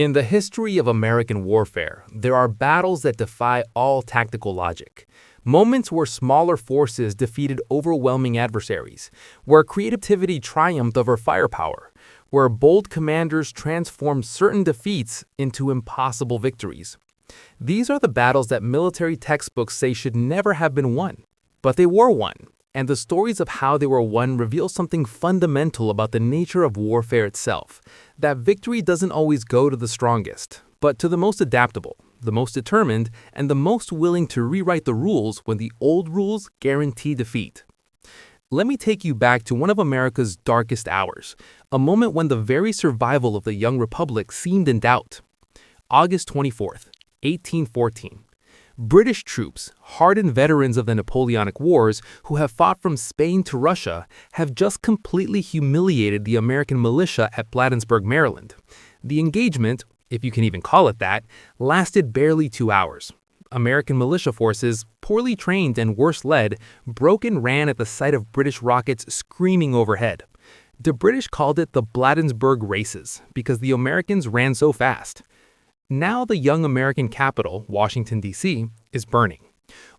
In the history of American warfare, there are battles that defy all tactical logic. Moments where smaller forces defeated overwhelming adversaries, where creativity triumphed over firepower, where bold commanders transformed certain defeats into impossible victories. These are the battles that military textbooks say should never have been won. But they were won, and the stories of how they were won reveal something fundamental about the nature of warfare itself, that victory doesn't always go to the strongest, but to the most adaptable, the most determined, and the most willing to rewrite the rules when the old rules guarantee defeat. Let me take you back to one of America's darkest hours, a moment when the very survival of the young republic seemed in doubt. August 24th, 1814. British troops, hardened veterans of the Napoleonic Wars who have fought from Spain to Russia, have just completely humiliated the American militia at Bladensburg, Maryland. The engagement, if you can even call it that, lasted barely 2 hours. American militia forces, poorly trained and worse led, broke and ran at the sight of British rockets screaming overhead. The British called it the Bladensburg Races because the Americans ran so fast. Now the young American capital, Washington, D.C., is burning.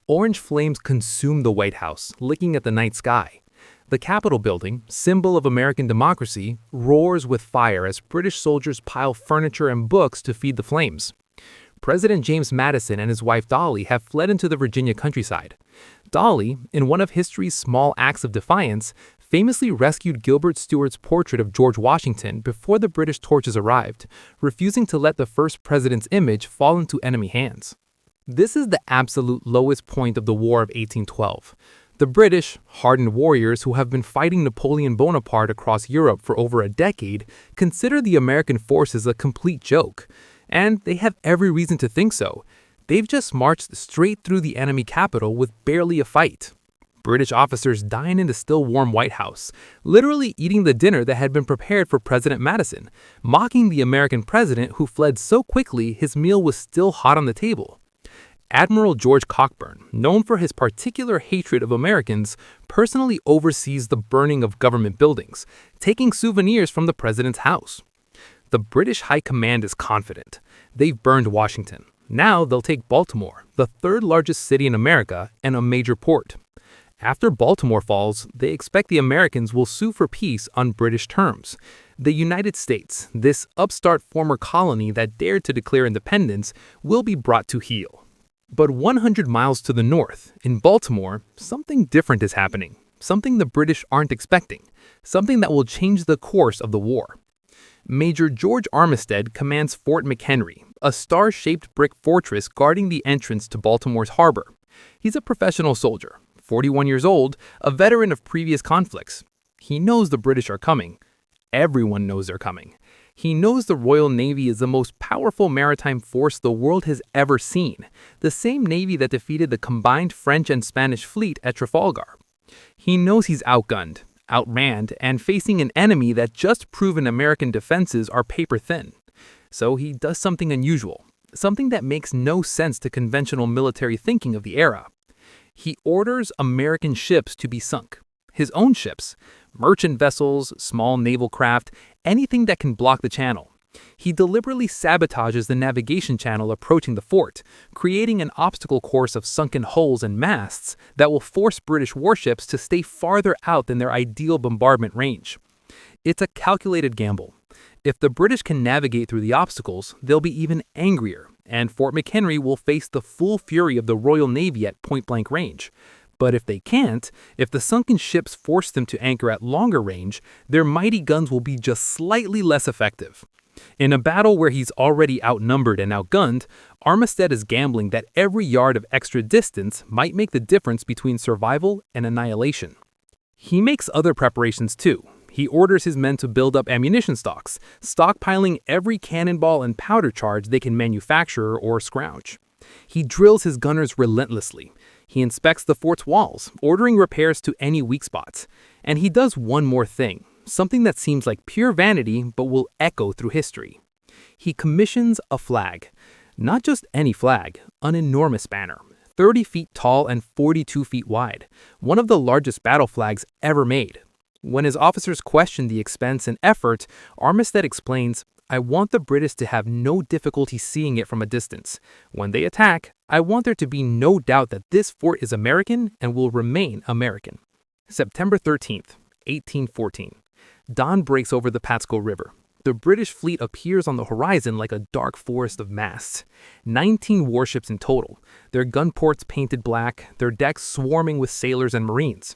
Orange flames consume the White House, licking at the night sky. The Capitol building, symbol of American democracy, roars with fire as British soldiers pile furniture and books to feed the flames. President James Madison and his wife Dolly have fled into the Virginia countryside. Dolly, in one of history's small acts of defiance, famously rescued Gilbert Stuart's portrait of George Washington before the British torches arrived, refusing to let the first president's image fall into enemy hands. This is the absolute lowest point of the War of 1812. The British, hardened warriors who have been fighting Napoleon Bonaparte across Europe for over a decade, consider the American forces a complete joke. And they have every reason to think so. They've just marched straight through the enemy capital with barely a fight. British officers dine in the still warm White House, literally eating the dinner that had been prepared for President Madison, mocking the American president who fled so quickly his meal was still hot on the table. Admiral George Cockburn, known for his particular hatred of Americans, personally oversees the burning of government buildings, taking souvenirs from the president's house. The British High Command is confident. They've burned Washington. Now they'll take Baltimore, the third largest city in America and a major port. After Baltimore falls, they expect the Americans will sue for peace on British terms. The United States, this upstart former colony that dared to declare independence, will be brought to heel. But 100 miles to the north, in Baltimore, something different is happening. Something the British aren't expecting. Something that will change the course of the war. Major George Armistead commands Fort McHenry, a star-shaped brick fortress guarding the entrance to Baltimore's harbor. He's a professional soldier, 41 years old, a veteran of previous conflicts. He knows the British are coming. Everyone knows they're coming. He knows the Royal Navy is the most powerful maritime force the world has ever seen, the same Navy that defeated the combined French and Spanish fleet at Trafalgar. He knows he's outgunned, outmanned, and facing an enemy that just proven American defenses are paper thin. So he does something unusual, something that makes no sense to conventional military thinking of the era. He orders American ships to be sunk. His own ships, merchant vessels, small naval craft, anything that can block the channel. He deliberately sabotages the navigation channel approaching the fort, creating an obstacle course of sunken hulls and masts that will force British warships to stay farther out than their ideal bombardment range. It's a calculated gamble. If the British can navigate through the obstacles, they'll be even angrier, and Fort McHenry will face the full fury of the Royal Navy at point-blank range. But if they can't, if the sunken ships force them to anchor at longer range, their mighty guns will be just slightly less effective. In a battle where he's already outnumbered and outgunned, Armistead is gambling that every yard of extra distance might make the difference between survival and annihilation. He makes other preparations too. He orders his men to build up ammunition stocks, stockpiling every cannonball and powder charge they can manufacture or scrounge. He drills his gunners relentlessly. He inspects the fort's walls, ordering repairs to any weak spots. And he does one more thing, something that seems like pure vanity but will echo through history. He commissions a flag. Not just any flag, an enormous banner, 30 feet tall and 42 feet wide, one of the largest battle flags ever made. When his officers question the expense and effort, Armistead explains, I want the British to have no difficulty seeing it from a distance. When they attack, I want there to be no doubt that this fort is American and will remain American. September 13th, 1814. Dawn breaks over the Patsko River. The British fleet appears on the horizon like a dark forest of masts. 19 warships in total, their gun ports painted black, their decks swarming with sailors and marines.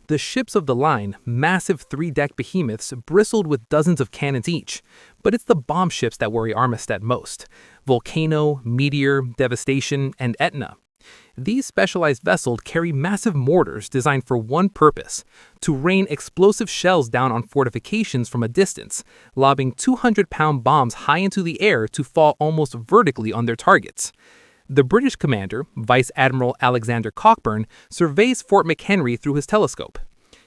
The ships of the line, massive 3-deck behemoths, bristled with dozens of cannons each. But it's the bomb ships that worry Armistead most. Volcano, Meteor, Devastation, and Etna. These specialized vessels carry massive mortars designed for one purpose: to rain explosive shells down on fortifications from a distance, lobbing 200-pound bombs high into the air to fall almost vertically on their targets. The British commander, Vice Admiral Alexander Cockburn, surveys Fort McHenry through his telescope.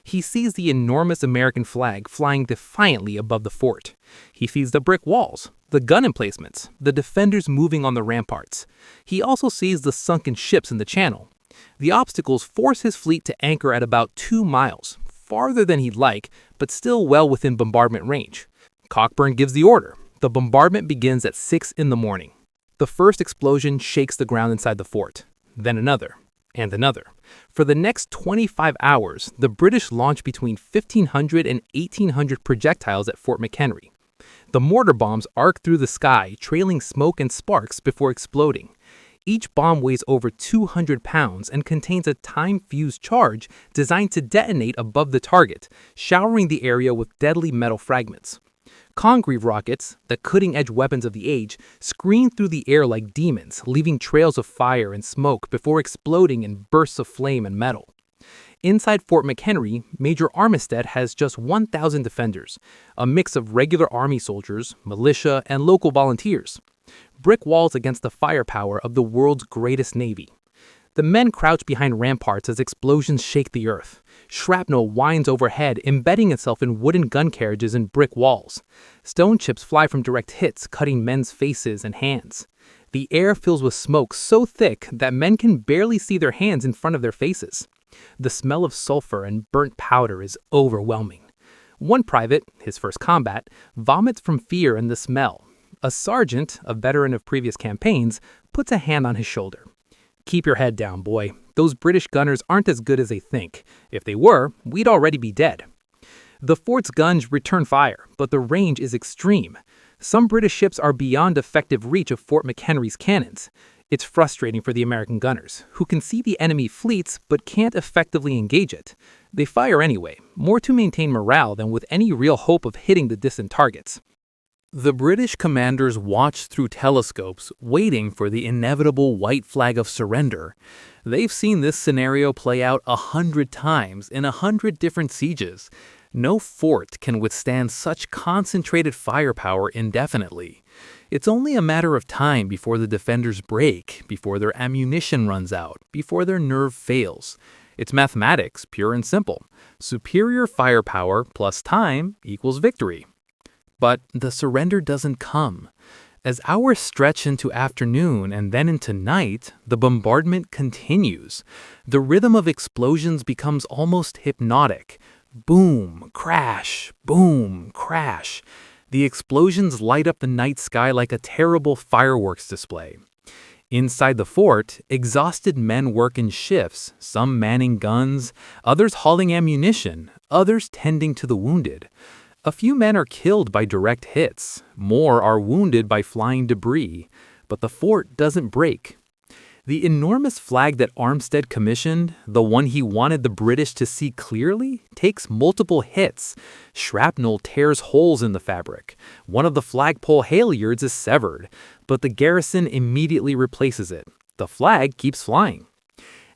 He sees the enormous American flag flying defiantly above the fort. He sees the brick walls, the gun emplacements, the defenders moving on the ramparts. He also sees the sunken ships in the channel. The obstacles force his fleet to anchor at about 2 miles, farther than he'd like, but still well within bombardment range. Cockburn gives the order. The bombardment begins at 6 in the morning. The first explosion shakes the ground inside the fort, then another, and another. For the next 25 hours, the British launch between 1,500 and 1,800 projectiles at Fort McHenry. The mortar bombs arc through the sky, trailing smoke and sparks before exploding. Each bomb weighs over 200 pounds and contains a time-fused charge designed to detonate above the target, showering the area with deadly metal fragments. Congreve rockets, the cutting-edge weapons of the age, scream through the air like demons, leaving trails of fire and smoke before exploding in bursts of flame and metal. Inside Fort McHenry, Major Armistead has just 1,000 defenders, a mix of regular army soldiers, militia, and local volunteers. Brick walls against the firepower of the world's greatest navy. The men crouch behind ramparts as explosions shake the earth. Shrapnel winds overhead, embedding itself in wooden gun carriages and brick walls. Stone chips fly from direct hits, cutting men's faces and hands. The air fills with smoke so thick that men can barely see their hands in front of their faces. The smell of sulfur and burnt powder is overwhelming. One private, his first combat, vomits from fear and the smell. A sergeant, a veteran of previous campaigns, puts a hand on his shoulder. "Keep your head down, boy. Those British gunners aren't as good as they think. If they were, we'd already be dead." The fort's guns return fire, but the range is extreme. Some British ships are beyond effective reach of Fort McHenry's cannons. It's frustrating for the American gunners, who can see the enemy fleets but can't effectively engage it. They fire anyway, more to maintain morale than with any real hope of hitting the distant targets. The British commanders watch through telescopes, waiting for the inevitable white flag of surrender. They've seen this scenario play out 100 times in 100 different sieges. No fort can withstand such concentrated firepower indefinitely. It's only a matter of time before the defenders break, before their ammunition runs out, before their nerve fails. It's mathematics, pure and simple. Superior firepower plus time equals victory. But the surrender doesn't come. As hours stretch into afternoon and then into night, the bombardment continues. The rhythm of explosions becomes almost hypnotic. Boom, crash, boom, crash. The explosions light up the night sky like a terrible fireworks display. Inside the fort, exhausted men work in shifts, some manning guns, others hauling ammunition, others tending to the wounded. A few men are killed by direct hits, more are wounded by flying debris, but the fort doesn't break. The enormous flag that Armistead commissioned, the one he wanted the British to see clearly, takes multiple hits. Shrapnel tears holes in the fabric. One of the flagpole halyards is severed, but the garrison immediately replaces it. The flag keeps flying.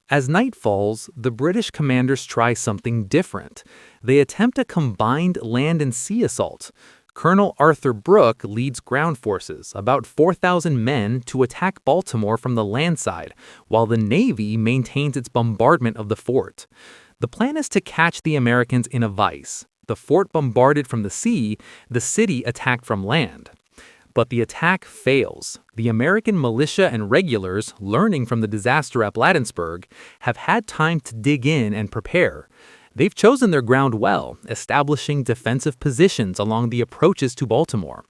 As night falls, the British commanders try something different. They attempt a combined land and sea assault. Colonel Arthur Brooke leads ground forces, about 4,000 men, to attack Baltimore from the land side, while the Navy maintains its bombardment of the fort. The plan is to catch the Americans in a vice. The fort bombarded from the sea, the city attacked from land. But the attack fails. The American militia and regulars, learning from the disaster at Bladensburg, have had time to dig in and prepare. They've chosen their ground well, establishing defensive positions along the approaches to Baltimore.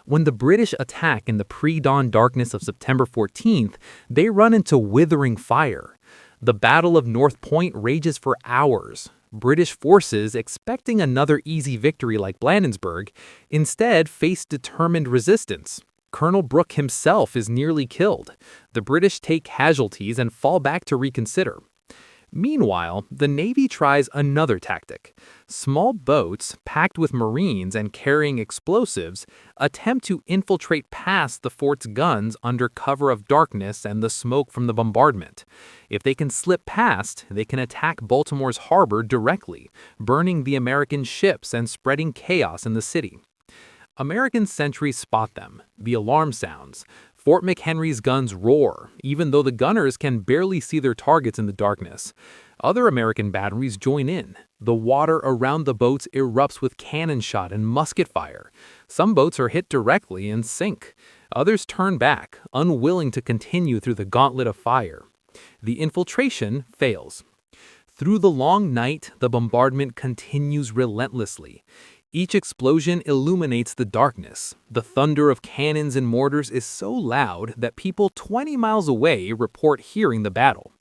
When the British attack in the pre-dawn darkness of September 14th, they run into withering fire. The Battle of North Point rages for hours. British forces, expecting another easy victory like Bladensburg, instead face determined resistance. Colonel Brooke himself is nearly killed. The British take casualties and fall back to reconsider. Meanwhile, the Navy tries another tactic. Small boats, packed with Marines and carrying explosives, attempt to infiltrate past the fort's guns under cover of darkness and the smoke from the bombardment. If they can slip past, they can attack Baltimore's harbor directly, burning the American ships and spreading chaos in the city. American sentries spot them. The alarm sounds. Fort McHenry's guns roar, even though the gunners can barely see their targets in the darkness. Other American batteries join in. The water around the boats erupts with cannon shot and musket fire. Some boats are hit directly and sink. Others turn back, unwilling to continue through the gauntlet of fire. The infiltration fails. Through the long night, the bombardment continues relentlessly. Each explosion illuminates the darkness. The thunder of cannons and mortars is so loud that people 20 miles away report hearing the battle.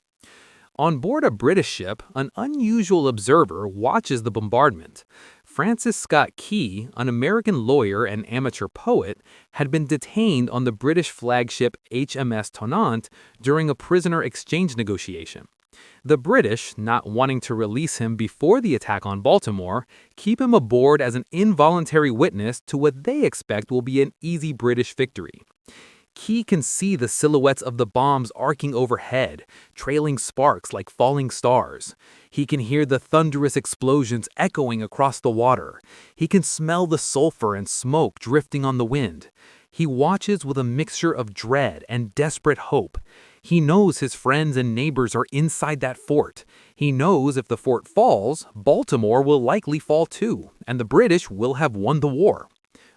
On board a British ship, an unusual observer watches the bombardment. Francis Scott Key, an American lawyer and amateur poet, had been detained on the British flagship HMS Tonnant during a prisoner exchange negotiation. The British, not wanting to release him before the attack on Baltimore, keep him aboard as an involuntary witness to what they expect will be an easy British victory. Key can see the silhouettes of the bombs arcing overhead, trailing sparks like falling stars. He can hear the thunderous explosions echoing across the water. He can smell the sulfur and smoke drifting on the wind. He watches with a mixture of dread and desperate hope. He knows his friends and neighbors are inside that fort. He knows if the fort falls, Baltimore will likely fall too, and the British will have won the war.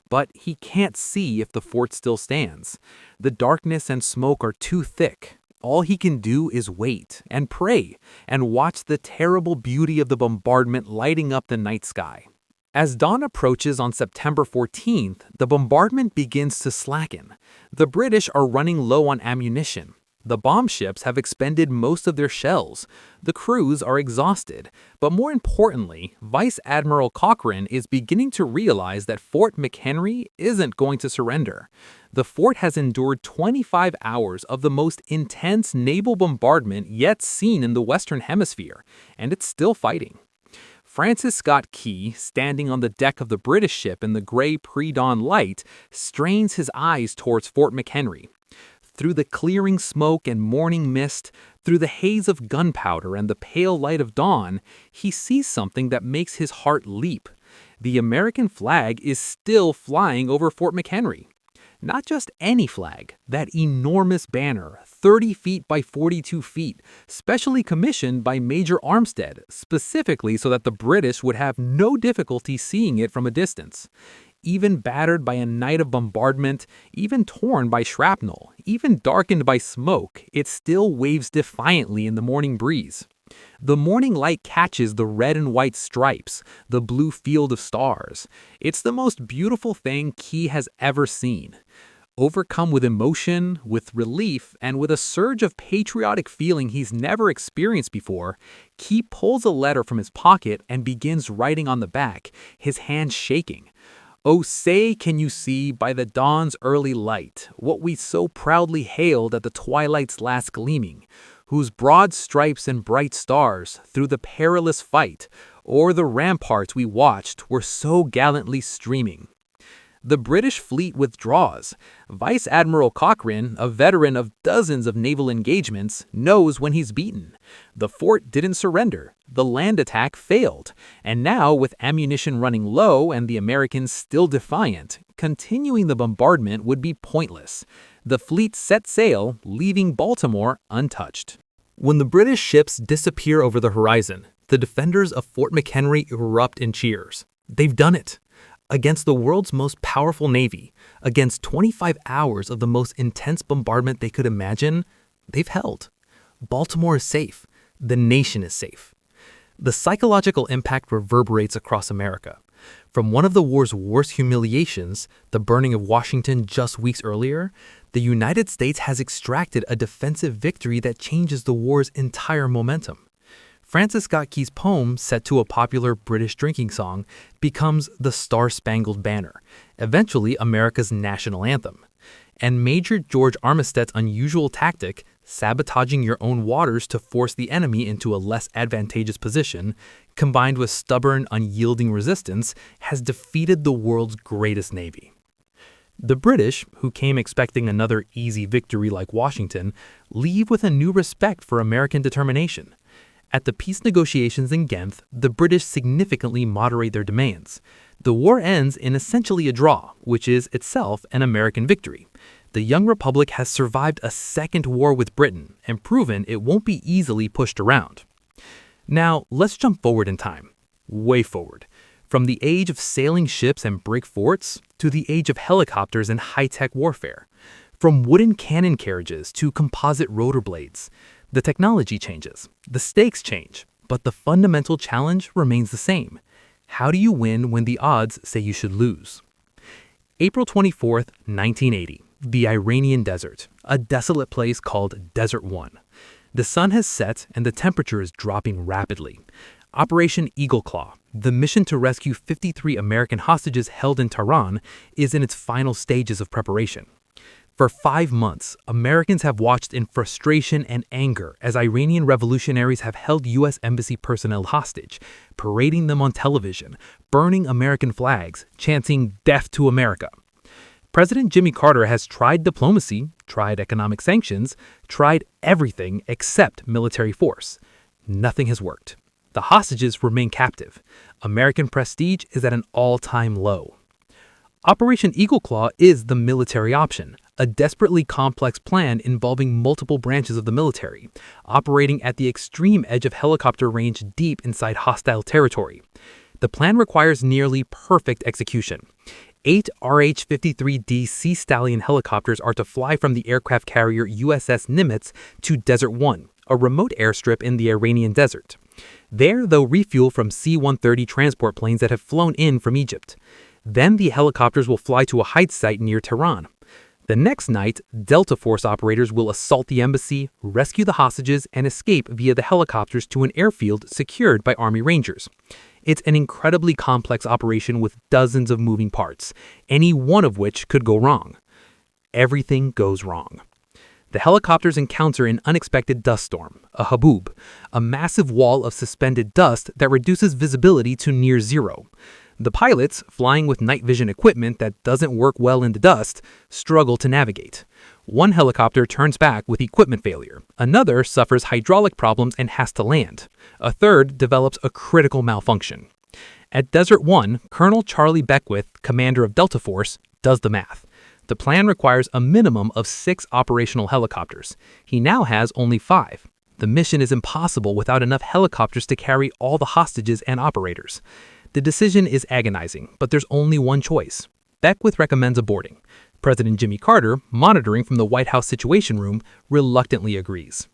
But he can't see if the fort still stands. The darkness and smoke are too thick. All he can do is wait and pray and watch the terrible beauty of the bombardment lighting up the night sky. As dawn approaches on September 14th, the bombardment begins to slacken. The British are running low on ammunition. The bomb ships have expended most of their shells. The crews are exhausted. But more importantly, Vice Admiral Cochrane is beginning to realize that Fort McHenry isn't going to surrender. The fort has endured 25 hours of the most intense naval bombardment yet seen in the Western Hemisphere, and it's still fighting. Francis Scott Key, standing on the deck of the British ship in the gray pre-dawn light, strains his eyes towards Fort McHenry. Through the clearing smoke and morning mist, through the haze of gunpowder and the pale light of dawn, he sees something that makes his heart leap. The American flag is still flying over Fort McHenry. Not just any flag, that enormous banner, 30 feet by 42 feet, specially commissioned by Major Armstead, specifically so that the British would have no difficulty seeing it from a distance. Even battered by a night of bombardment, even torn by shrapnel, even darkened by smoke, it still waves defiantly in the morning breeze. The morning light catches the red and white stripes, the blue field of stars. It's the most beautiful thing Key has ever seen. Overcome with emotion, with relief, and with a surge of patriotic feeling he's never experienced before, Key pulls a letter from his pocket and begins writing on the back, his hands shaking. Oh, say can you see by the dawn's early light what we so proudly hailed at the twilight's last gleaming, whose broad stripes and bright stars through the perilous fight o'er the ramparts we watched were so gallantly streaming. The British fleet withdraws. Vice Admiral Cochrane, a veteran of dozens of naval engagements, knows when he's beaten. The fort didn't surrender. The land attack failed. And now, with ammunition running low and the Americans still defiant, continuing the bombardment would be pointless. The fleet set sail, leaving Baltimore untouched. When the British ships disappear over the horizon, the defenders of Fort McHenry erupt in cheers. They've done it. Against the world's most powerful navy, against 25 hours of the most intense bombardment they could imagine, they've held. Baltimore is safe. The nation is safe. The psychological impact reverberates across America. From one of the war's worst humiliations, the burning of Washington just weeks earlier, the United States has extracted a defensive victory that changes the war's entire momentum. Francis Scott Key's poem, set to a popular British drinking song, becomes the Star-Spangled Banner, eventually America's national anthem. And Major George Armistead's unusual tactic, sabotaging your own waters to force the enemy into a less advantageous position, combined with stubborn, unyielding resistance, has defeated the world's greatest navy. The British, who came expecting another easy victory like Washington, leave with a new respect for American determination. At the peace negotiations in Ghent, the British significantly moderate their demands. The war ends in essentially a draw, which is itself an American victory. The young republic has survived a second war with Britain and proven it won't be easily pushed around. Now, let's jump forward in time. Way forward. From the age of sailing ships and brick forts to the age of helicopters and high-tech warfare. From wooden cannon carriages to composite rotor blades. The technology changes, the stakes change, but the fundamental challenge remains the same. How do you win when the odds say you should lose? April 24th, 1980, the Iranian desert, a desolate place called Desert One. The sun has set and the temperature is dropping rapidly. Operation Eagle Claw, the mission to rescue 53 American hostages held in Tehran, is in its final stages of preparation. For 5 months, Americans have watched in frustration and anger as Iranian revolutionaries have held U.S. embassy personnel hostage, parading them on television, burning American flags, chanting "Death to America." President Jimmy Carter has tried diplomacy, tried economic sanctions, tried everything except military force. Nothing has worked. The hostages remain captive. American prestige is at an all-time low. Operation Eagle Claw is the military option, a desperately complex plan involving multiple branches of the military, operating at the extreme edge of helicopter range deep inside hostile territory. The plan requires nearly perfect execution. 8 RH-53D Sea Stallion helicopters are to fly from the aircraft carrier USS Nimitz to Desert One, a remote airstrip in the Iranian desert. There, they'll refuel from C-130 transport planes that have flown in from Egypt. Then the helicopters will fly to a height site near Tehran. The next night, Delta Force operators will assault the embassy, rescue the hostages, and escape via the helicopters to an airfield secured by Army Rangers. It's an incredibly complex operation with dozens of moving parts, any one of which could go wrong. Everything goes wrong. The helicopters encounter an unexpected dust storm, a haboob, a massive wall of suspended dust that reduces visibility to near zero. The pilots, flying with night vision equipment that doesn't work well in the dust, struggle to navigate. One helicopter turns back with equipment failure. Another suffers hydraulic problems and has to land. A third develops a critical malfunction. At Desert One, Colonel Charlie Beckwith, commander of Delta Force, does the math. The plan requires a minimum of 6 operational helicopters. He now has only 5. The mission is impossible without enough helicopters to carry all the hostages and operators. The decision is agonizing, but there's only one choice. Beckwith recommends aborting. President Jimmy Carter, monitoring from the White House Situation Room, reluctantly agrees.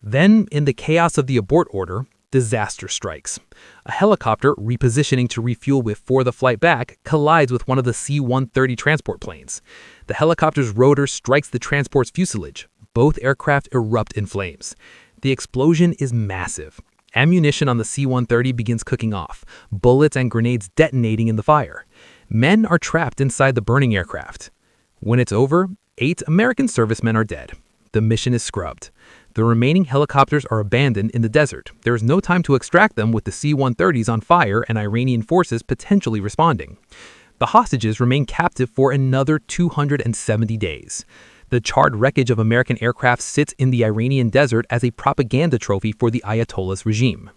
Then, in the chaos of the abort order, disaster strikes. A helicopter, repositioning to refuel before the flight back, collides with one of the C-130 transport planes. The helicopter's rotor strikes the transport's fuselage. Both aircraft erupt in flames. The explosion is massive. Ammunition on the C-130 begins cooking off, bullets and grenades detonating in the fire. Men are trapped inside the burning aircraft. When it's over, 8 American servicemen are dead. The mission is scrubbed. The remaining helicopters are abandoned in the desert. There is no time to extract them with the C-130s on fire and Iranian forces potentially responding. The hostages remain captive for another 270 days. The charred wreckage of American aircraft sits in the Iranian desert as a propaganda trophy for the Ayatollah's regime.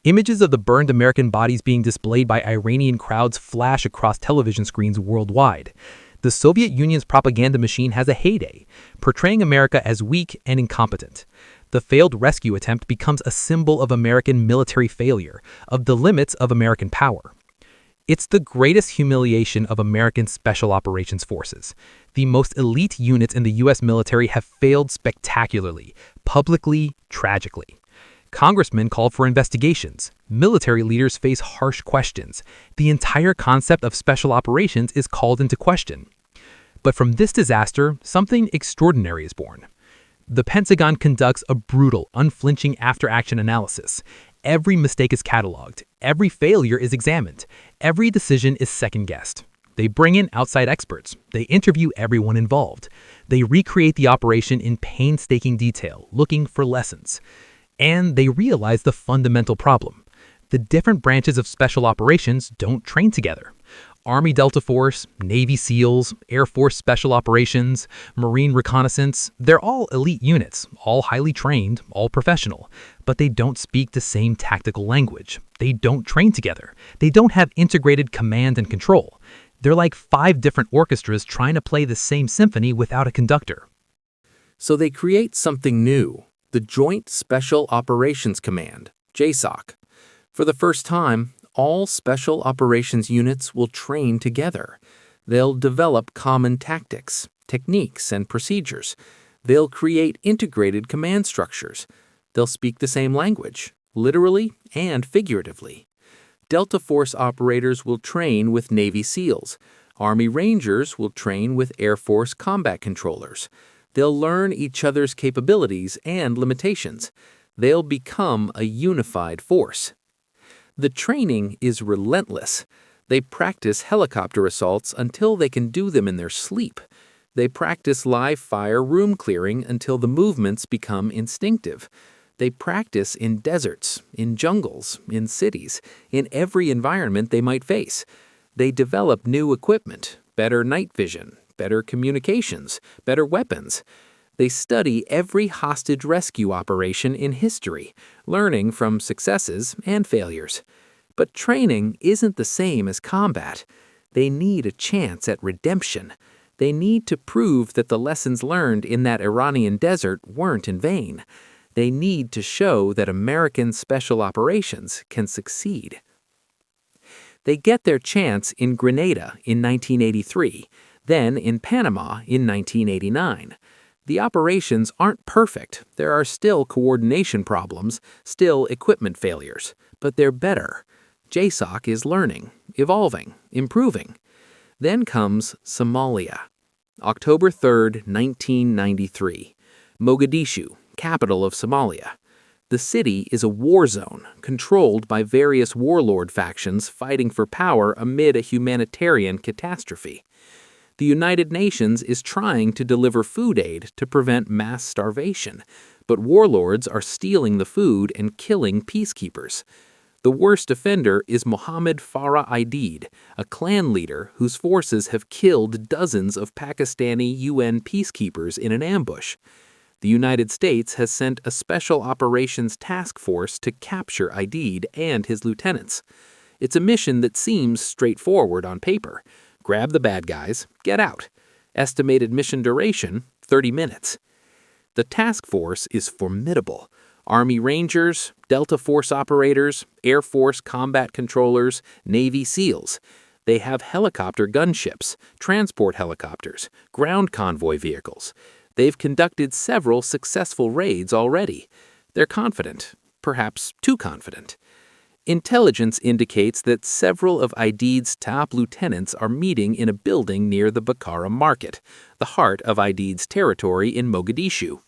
Images of the burned American bodies being displayed by Iranian crowds flash across television screens worldwide. The Soviet Union's propaganda machine has a heyday, portraying America as weak and incompetent. The failed rescue attempt becomes a symbol of American military failure, of the limits of American power. It's the greatest humiliation of American Special Operations Forces. The most elite units in the U.S. military have failed spectacularly, publicly, tragically. Congressmen called for investigations. Military leaders face harsh questions. The entire concept of special operations is called into question. But from this disaster, something extraordinary is born. The Pentagon conducts a brutal, unflinching after-action analysis. Every mistake is cataloged. Every failure is examined. Every decision is second-guessed. They bring in outside experts. They interview everyone involved. They recreate the operation in painstaking detail, looking for lessons. And they realize the fundamental problem. The different branches of special operations don't train together. Army Delta Force, Navy SEALs, Air Force Special Operations, Marine Reconnaissance, they're all elite units, all highly trained, all professional, but they don't speak the same tactical language. They don't train together. They don't have integrated command and control. They're like 5 different orchestras trying to play the same symphony without a conductor. So they create something new, the Joint Special Operations Command, JSOC. For the first time, all special operations units will train together. They'll develop common tactics, techniques, and procedures. They'll create integrated command structures. They'll speak the same language, literally and figuratively. Delta Force operators will train with Navy SEALs. Army Rangers will train with Air Force combat controllers. They'll learn each other's capabilities and limitations. They'll become a unified force. The training is relentless. They practice helicopter assaults until they can do them in their sleep. They practice live-fire room clearing until the movements become instinctive. They practice in deserts, in jungles, in cities, in every environment they might face. They develop new equipment, better night vision, better communications, better weapons. They study every hostage rescue operation in history, learning from successes and failures. But training isn't the same as combat. They need a chance at redemption. They need to prove that the lessons learned in that Iranian desert weren't in vain. They need to show that American special operations can succeed. They get their chance in Grenada in 1983, then in Panama in 1989. The operations aren't perfect. There are still coordination problems, still equipment failures, but they're better. JSOC is learning, evolving, improving. Then comes Somalia. October 3, 1993. Mogadishu, capital of Somalia. The city is a war zone, controlled by various warlord factions fighting for power amid a humanitarian catastrophe. The United Nations is trying to deliver food aid to prevent mass starvation, but warlords are stealing the food and killing peacekeepers. The worst offender is Mohamed Farrah Aidid, a clan leader whose forces have killed dozens of Pakistani UN peacekeepers in an ambush. The United States has sent a special operations task force to capture Aidid and his lieutenants. It's a mission that seems straightforward on paper. Grab the bad guys, get out. Estimated mission duration, 30 minutes. The task force is formidable. Army Rangers, Delta Force operators, Air Force combat controllers, Navy SEALs. They have helicopter gunships, transport helicopters, ground convoy vehicles. They've conducted several successful raids already. They're confident, perhaps too confident. Intelligence indicates that several of Aidid's top lieutenants are meeting in a building near the Bakara market, the heart of Aidid's territory in Mogadishu.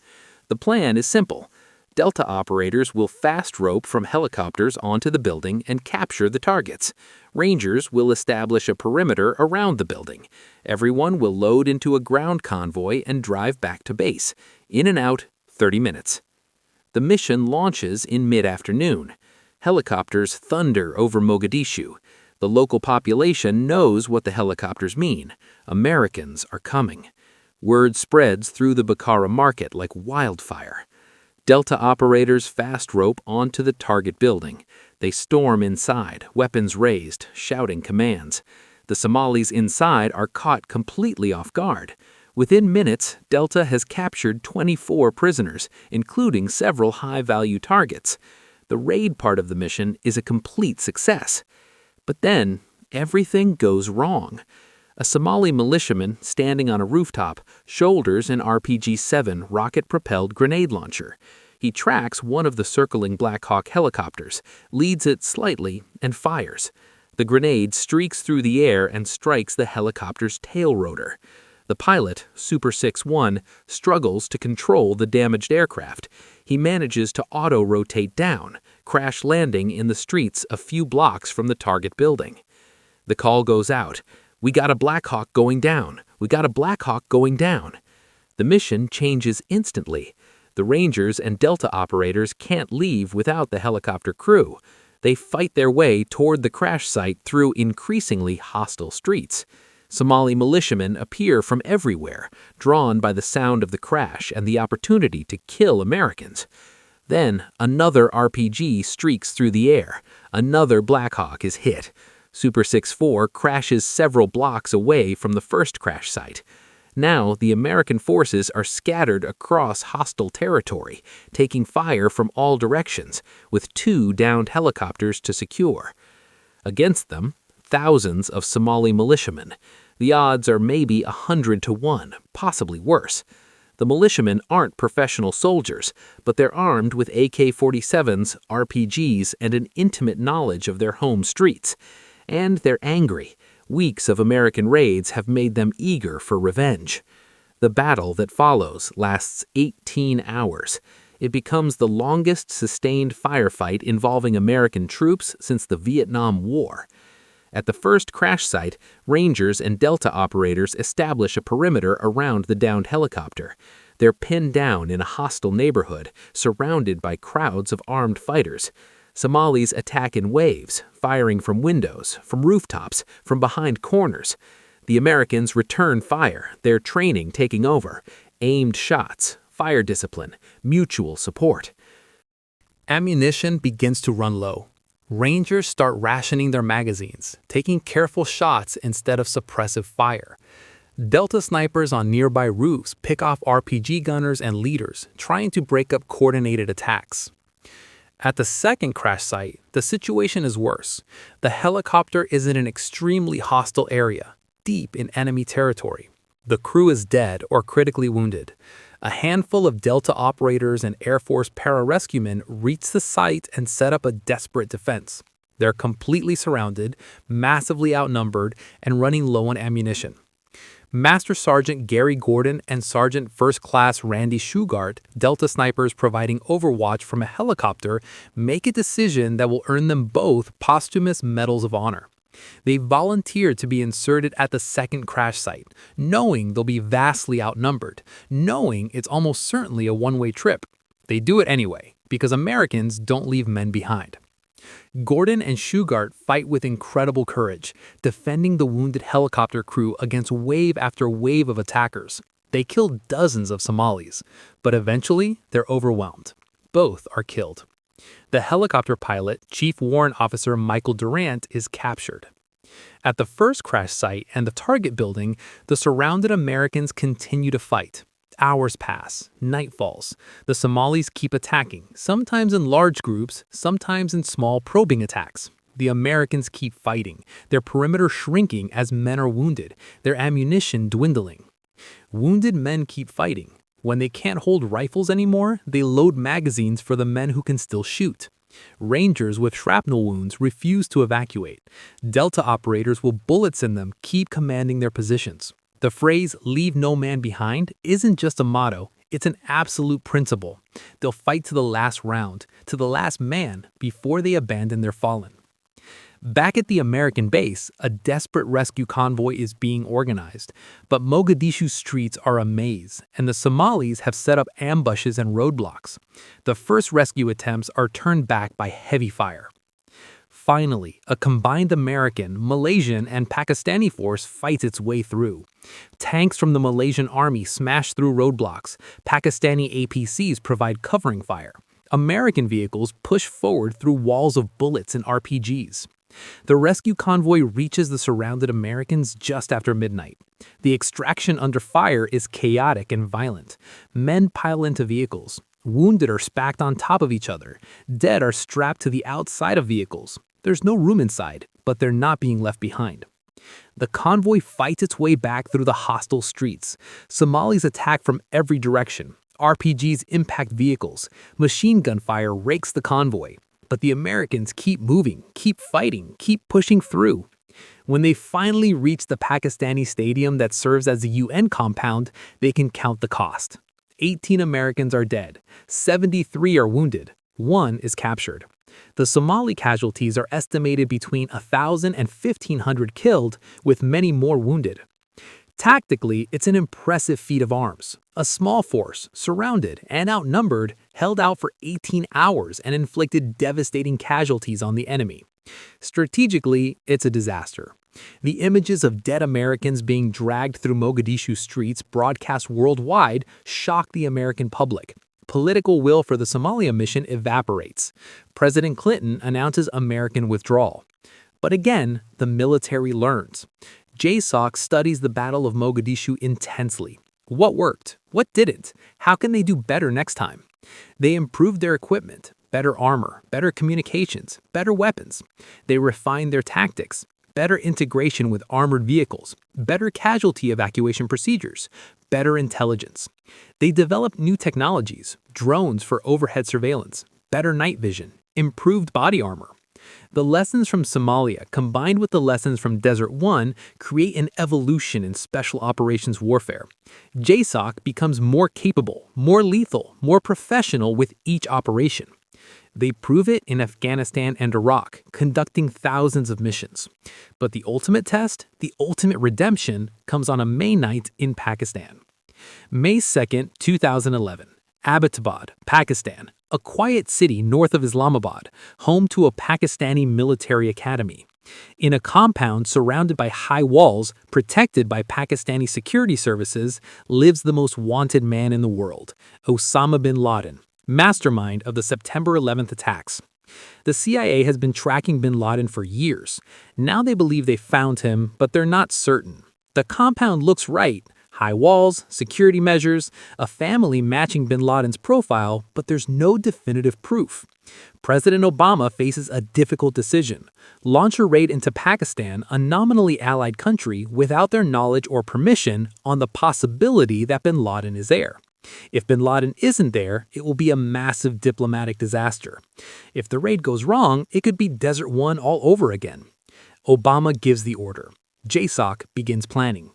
The plan is simple. Delta operators will fast rope from helicopters onto the building and capture the targets. Rangers will establish a perimeter around the building. Everyone will load into a ground convoy and drive back to base. In and out, 30 minutes. The mission launches in mid-afternoon. Helicopters thunder over Mogadishu. The local population knows what the helicopters mean. Americans are coming. Word spreads through the Bakara market like wildfire. Delta operators fast rope onto the target building. They storm inside, weapons raised, shouting commands. The Somalis inside are caught completely off guard. Within minutes, Delta has captured 24 prisoners, including several high-value targets. The raid part of the mission is a complete success. But then, everything goes wrong. A Somali militiaman standing on a rooftop shoulders an RPG-7 rocket-propelled grenade launcher. He tracks one of the circling Black Hawk helicopters, leads it slightly, and fires. The grenade streaks through the air and strikes the helicopter's tail rotor. The pilot, Super 6-1, struggles to control the damaged aircraft. He manages to auto-rotate down, crash landing in the streets a few blocks from the target building. The call goes out. "We got a Black Hawk going down. We got a Black Hawk going down." The mission changes instantly. The Rangers and Delta operators can't leave without the helicopter crew. They fight their way toward the crash site through increasingly hostile streets. Somali militiamen appear from everywhere, drawn by the sound of the crash and the opportunity to kill Americans. Then another RPG streaks through the air. Another Black Hawk is hit. Super 6-4 crashes several blocks away from the first crash site. Now, the American forces are scattered across hostile territory, taking fire from all directions, with 2 downed helicopters to secure. Against them, thousands of Somali militiamen. The odds are maybe 100 to 1, possibly worse. The militiamen aren't professional soldiers, but they're armed with AK-47s, RPGs, and an intimate knowledge of their home streets. And they're angry. Weeks of American raids have made them eager for revenge. The battle that follows lasts 18 hours. It becomes the longest sustained firefight involving American troops since the Vietnam War. At the first crash site, Rangers and Delta operators establish a perimeter around the downed helicopter. They're pinned down in a hostile neighborhood, surrounded by crowds of armed fighters. Somalis attack in waves, firing from windows, from rooftops, from behind corners. The Americans return fire, their training taking over. Aimed shots, fire discipline, mutual support. Ammunition begins to run low. Rangers start rationing their magazines, taking careful shots instead of suppressive fire. Delta snipers on nearby roofs pick off RPG gunners and leaders, trying to break up coordinated attacks. At the second crash site, the situation is worse. The helicopter is in an extremely hostile area, deep in enemy territory. The crew is dead or critically wounded. A handful of Delta operators and Air Force pararescuemen reach the site and set up a desperate defense. They're completely surrounded, massively outnumbered, and running low on ammunition. Master Sergeant Gary Gordon and Sergeant First Class Randy Shugart, Delta snipers providing overwatch from a helicopter, make a decision that will earn them both posthumous Medals of Honor. They volunteer to be inserted at the second crash site, knowing they'll be vastly outnumbered, knowing it's almost certainly a one-way trip. They do it anyway, because Americans don't leave men behind. Gordon and Shugart fight with incredible courage, defending the wounded helicopter crew against wave after wave of attackers. They kill dozens of Somalis, but eventually they're overwhelmed. Both are killed. The helicopter pilot, Chief Warrant Officer Michael Durant, is captured. At the first crash site and the target building, the surrounded Americans continue to fight. Hours pass, night falls. The Somalis keep attacking, sometimes in large groups, sometimes in small probing attacks. The Americans keep fighting, their perimeter shrinking as men are wounded, their ammunition dwindling. Wounded men keep fighting. When they can't hold rifles anymore, they load magazines for the men who can still shoot. Rangers with shrapnel wounds refuse to evacuate. Delta operators with bullets in them keep commanding their positions. The phrase, "leave no man behind," isn't just a motto, it's an absolute principle. They'll fight to the last round, to the last man, before they abandon their fallen. Back at the American base, a desperate rescue convoy is being organized, but Mogadishu streets are a maze, and the Somalis have set up ambushes and roadblocks. The first rescue attempts are turned back by heavy fire. Finally, a combined American, Malaysian, and Pakistani force fights its way through. Tanks from the Malaysian army smash through roadblocks. Pakistani APCs provide covering fire. American vehicles push forward through walls of bullets and RPGs. The rescue convoy reaches the surrounded Americans just after midnight. The extraction under fire is chaotic and violent. Men pile into vehicles. Wounded are stacked on top of each other. Dead are strapped to the outside of vehicles. There's no room inside, but they're not being left behind. The convoy fights its way back through the hostile streets. Somalis attack from every direction. RPGs impact vehicles. Machine gun fire rakes the convoy. But the Americans keep moving, keep fighting, keep pushing through. When they finally reach the Pakistani stadium that serves as the UN compound, they can count the cost. 18 Americans are dead, 73 are wounded, 1 is captured. The Somali casualties are estimated between 1,000 and 1,500 killed, with many more wounded. Tactically, it's an impressive feat of arms. A small force, surrounded and outnumbered, held out for 18 hours and inflicted devastating casualties on the enemy. Strategically, it's a disaster. The images of dead Americans being dragged through Mogadishu streets broadcast worldwide shock the American public. Political will for the Somalia mission evaporates. President Clinton announces American withdrawal. But again, the military learns. JSOC studies the Battle of Mogadishu intensely. What worked? What didn't? How can they do better next time? They improved their equipment, better armor, better communications, better weapons. They refined their tactics, better integration with armored vehicles, better casualty evacuation procedures, better intelligence. They developed new technologies, drones for overhead surveillance, better night vision, improved body armor. The lessons from Somalia combined with the lessons from Desert One create an evolution in special operations warfare. JSOC becomes more capable, more lethal, more professional with each operation. They prove it in Afghanistan and Iraq, conducting thousands of missions. But the ultimate test, the ultimate redemption, comes on a May night in Pakistan. May 2nd, 2011. Abbottabad, Pakistan, a quiet city north of Islamabad, home to a Pakistani military academy. In a compound surrounded by high walls, protected by Pakistani security services, lives the most wanted man in the world, Osama bin Laden, mastermind of the September 11th attacks. The CIA has been tracking bin Laden for years. Now they believe they found him, but they're not certain. The compound looks right. High walls, security measures, a family matching bin Laden's profile, but there's no definitive proof. President Obama faces a difficult decision. Launch a raid into Pakistan, a nominally allied country, without their knowledge or permission on the possibility that bin Laden is there. If bin Laden isn't there, it will be a massive diplomatic disaster. If the raid goes wrong, it could be Desert One all over again. Obama gives the order. JSOC begins planning.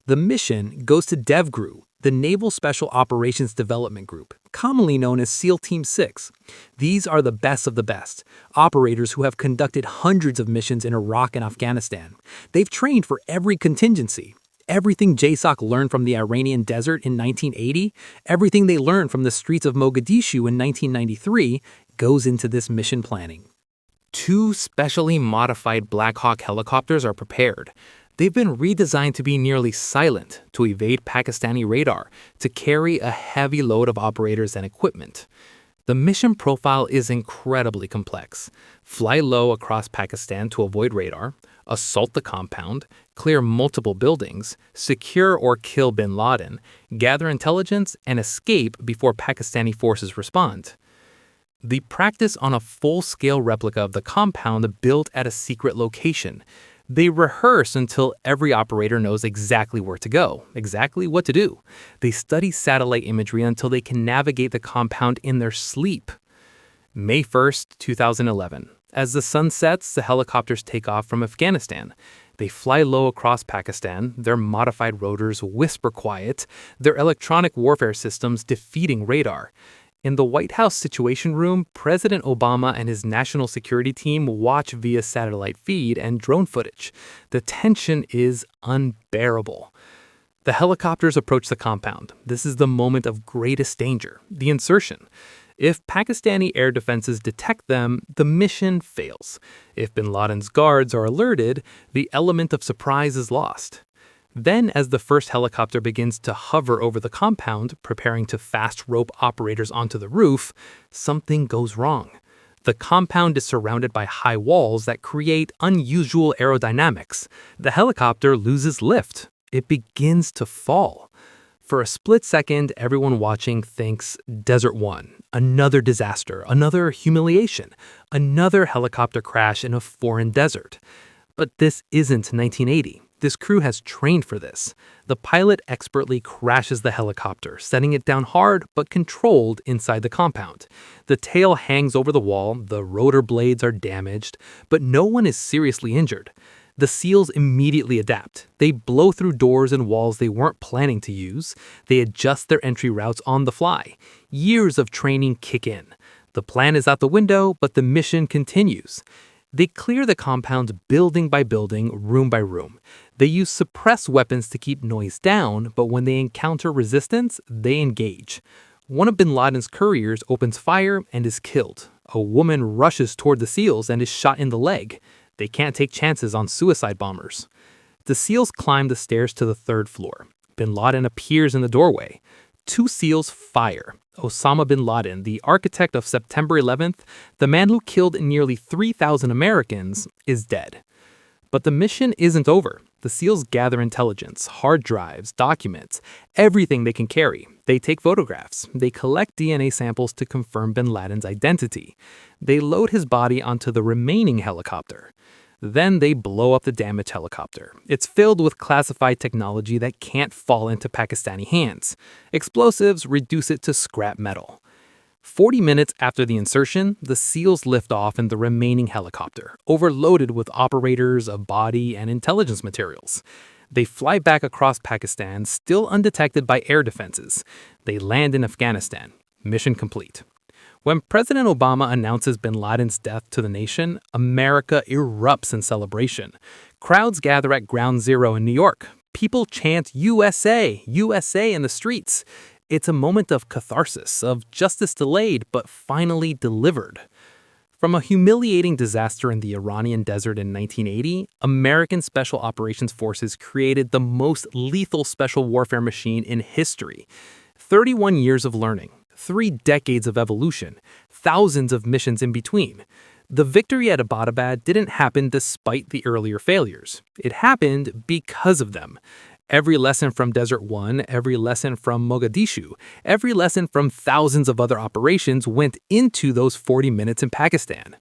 The mission goes to DevGru, the Naval Special Operations Development Group, commonly known as SEAL Team 6. These are the best of the best, operators who have conducted hundreds of missions in Iraq and Afghanistan. They've trained for every contingency. Everything JSOC learned from the Iranian desert in 1980, everything they learned from the streets of Mogadishu in 1993, goes into this mission planning. 2 specially modified Black Hawk helicopters are prepared. They've been redesigned to be nearly silent, to evade Pakistani radar, to carry a heavy load of operators and equipment. The mission profile is incredibly complex. Fly low across Pakistan to avoid radar, assault the compound, clear multiple buildings, secure or kill bin Laden, gather intelligence, and escape before Pakistani forces respond. The practice on a full-scale replica of the compound built at a secret location. They rehearse until every operator knows exactly where to go, exactly what to do. They study satellite imagery until they can navigate the compound in their sleep. May 1st, 2011. As the sun sets, the helicopters take off from Afghanistan. They fly low across Pakistan, their modified rotors whisper quiet, their electronic warfare systems defeating radar. In the White House Situation Room, President Obama and his national security team watch via satellite feed and drone footage. The tension is unbearable. The helicopters approach the compound. This is the moment of greatest danger, the insertion. If Pakistani air defenses detect them, the mission fails. If bin Laden's guards are alerted, the element of surprise is lost. Then, as the first helicopter begins to hover over the compound, preparing to fast rope operators onto the roof, something goes wrong. The compound is surrounded by high walls that create unusual aerodynamics. The helicopter loses lift. It begins to fall. For a split second, everyone watching thinks Desert One, another disaster, another humiliation, another helicopter crash in a foreign desert. But this isn't 1980. This crew has trained for this. The pilot expertly crashes the helicopter, setting it down hard but controlled inside the compound. The tail hangs over the wall, the rotor blades are damaged, but no one is seriously injured. The SEALs immediately adapt. They blow through doors and walls they weren't planning to use. They adjust their entry routes on the fly. Years of training kick in. The plan is out the window, but the mission continues. They clear the compound building by building, room by room. They use suppressed weapons to keep noise down, but when they encounter resistance, they engage. One of bin Laden's couriers opens fire and is killed. A woman rushes toward the SEALs and is shot in the leg. They can't take chances on suicide bombers. The SEALs climb the stairs to the third floor. Bin Laden appears in the doorway. Two SEALs fire. Osama bin Laden, the architect of September 11th, the man who killed nearly 3,000 Americans, is dead. But the mission isn't over. The SEALs gather intelligence, hard drives, documents, everything they can carry. They take photographs. They collect DNA samples to confirm bin Laden's identity. They load his body onto the remaining helicopter. Then they blow up the damaged helicopter. It's filled with classified technology that can't fall into Pakistani hands. Explosives reduce it to scrap metal. 40 minutes after the insertion, the SEALs lift off in the remaining helicopter, overloaded with operators, a body, and intelligence materials. They fly back across Pakistan, still undetected by air defenses. They land in Afghanistan. Mission complete. When President Obama announces bin Laden's death to the nation, America erupts in celebration. Crowds gather at Ground Zero in New York. People chant USA, USA in the streets. It's a moment of catharsis, of justice delayed but finally delivered. From a humiliating disaster in the Iranian desert in 1980, American Special Operations Forces created the most lethal special warfare machine in history. 31 years of learning. 3 decades of evolution, thousands of missions in between. The victory at Abbottabad didn't happen despite the earlier failures. It happened because of them. Every lesson from Desert One, every lesson from Mogadishu, every lesson from thousands of other operations went into those 40 minutes in Pakistan.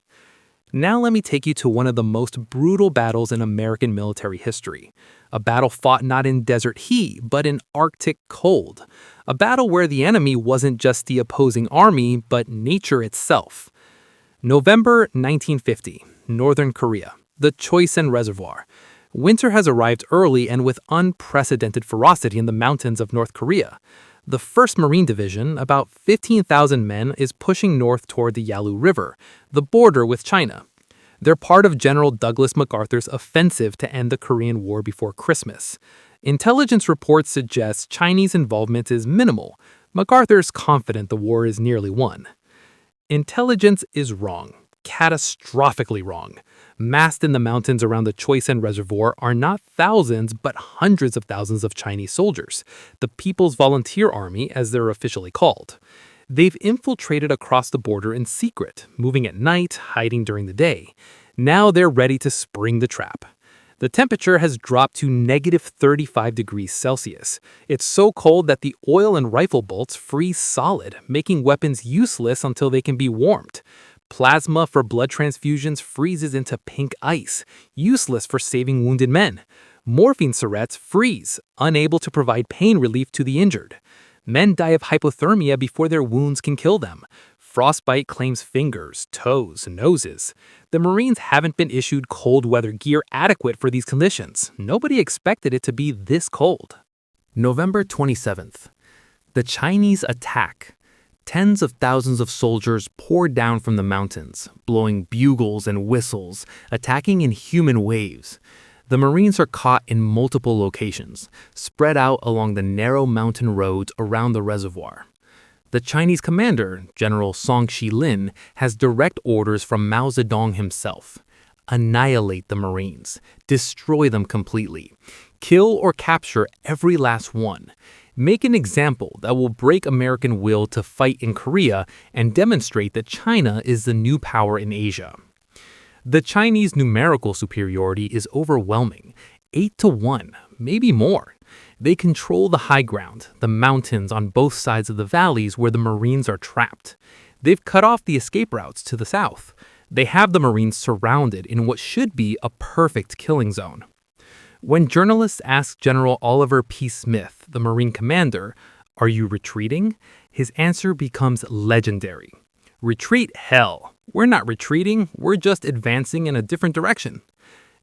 Now let me take you to one of the most brutal battles in American military history. A battle fought not in desert heat, but in Arctic cold. A battle where the enemy wasn't just the opposing army, but nature itself. November 1950, Northern Korea, the Choiseul Reservoir. Winter has arrived early and with unprecedented ferocity in the mountains of North Korea. The 1st Marine Division, about 15,000 men, is pushing north toward the Yalu River, the border with China. They're part of General Douglas MacArthur's offensive to end the Korean War before Christmas. Intelligence reports suggest Chinese involvement is minimal. MacArthur's confident the war is nearly won. Intelligence is wrong. Catastrophically wrong. Massed in the mountains around the Choiseul Reservoir are not thousands, but hundreds of thousands of Chinese soldiers, the People's Volunteer Army, as they're officially called. They've infiltrated across the border in secret, moving at night, hiding during the day. Now they're ready to spring the trap. The temperature has dropped to negative 35 degrees Celsius. It's so cold that the oil and rifle bolts freeze solid, making weapons useless until they can be warmed. Plasma for blood transfusions freezes into pink ice, useless for saving wounded men. Morphine syrettes freeze, unable to provide pain relief to the injured. Men die of hypothermia before their wounds can kill them. Frostbite claims fingers, toes, noses. The Marines haven't been issued cold weather gear adequate for these conditions. Nobody expected it to be this cold. November 27th. The Chinese attack. Tens of thousands of soldiers pour down from the mountains, blowing bugles and whistles, attacking in human waves. The Marines are caught in multiple locations, spread out along the narrow mountain roads around the reservoir. The Chinese commander, General Song Shi-lin, has direct orders from Mao Zedong himself. Annihilate the Marines. Destroy them completely. Kill or capture every last one. Make an example that will break American will to fight in Korea and demonstrate that China is the new power in Asia. The Chinese numerical superiority is overwhelming, 8-1, maybe more. They control the high ground, the mountains on both sides of the valleys where the Marines are trapped. They've cut off the escape routes to the south. They have the Marines surrounded in what should be a perfect killing zone. When journalists ask General Oliver P. Smith, the Marine commander, "Are you retreating?" his answer becomes legendary. "Retreat, hell. We're not retreating, we're just advancing in a different direction."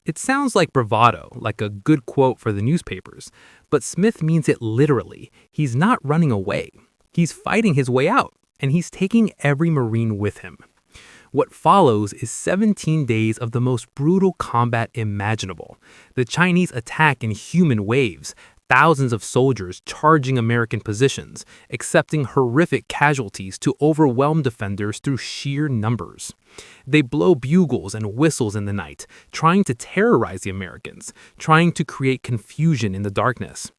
It sounds like bravado, like a good quote for the newspapers, but Smith means it literally. He's not running away. He's fighting his way out, and he's taking every Marine with him. What follows is 17 days of the most brutal combat imaginable. The Chinese attack in human waves, thousands of soldiers charging American positions, accepting horrific casualties to overwhelm defenders through sheer numbers. They blow bugles and whistles in the night, trying to terrorize the Americans, trying to create confusion in the darkness.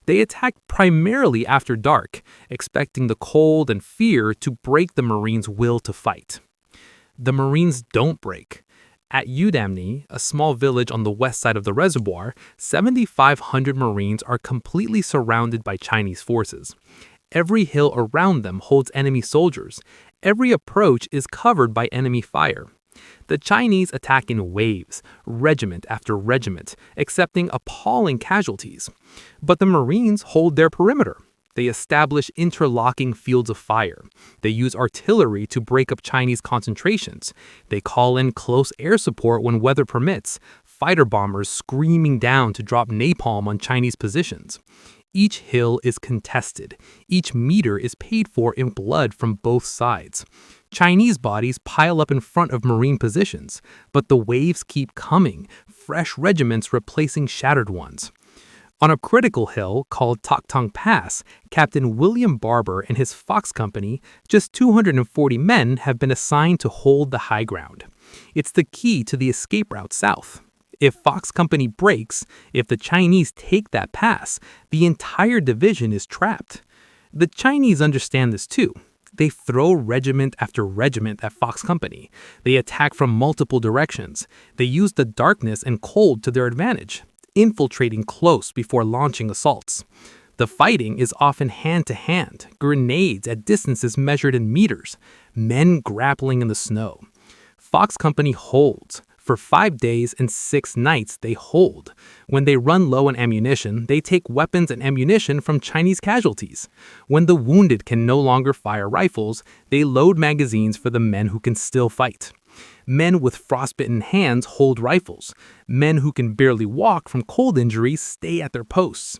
They attack primarily after dark, expecting the cold and fear to break the Marines' will to fight. The Marines don't break. At Udamni, a small village on the west side of the reservoir, 7,500 Marines are completely surrounded by Chinese forces. Every hill around them holds enemy soldiers. Every approach is covered by enemy fire. The Chinese attack in waves, regiment after regiment, accepting appalling casualties. But the Marines hold their perimeter. They establish interlocking fields of fire. They use artillery to break up Chinese concentrations. They call in close air support when weather permits, fighter bombers screaming down to drop napalm on Chinese positions. Each hill is contested. Each meter is paid for in blood from both sides. Chinese bodies pile up in front of Marine positions, but the waves keep coming, fresh regiments replacing shattered ones. On a critical hill called Toktung Pass, Captain William Barber and his Fox Company, just 240 men, have been assigned to hold the high ground. It's the key to the escape route south. If Fox Company breaks, if the Chinese take that pass, the entire division is trapped. The Chinese understand this too. They throw regiment after regiment at Fox Company. They attack from multiple directions. They use the darkness and cold to their advantage, infiltrating close before launching assaults. The fighting is often hand-to-hand, grenades at distances measured in meters, men grappling in the snow. Fox Company holds. For 5 days and 6 nights, they hold. When they run low on ammunition, they take weapons and ammunition from Chinese casualties. When the wounded can no longer fire rifles, they load magazines for the men who can still fight. Men with frostbitten hands hold rifles. Men who can barely walk from cold injuries stay at their posts.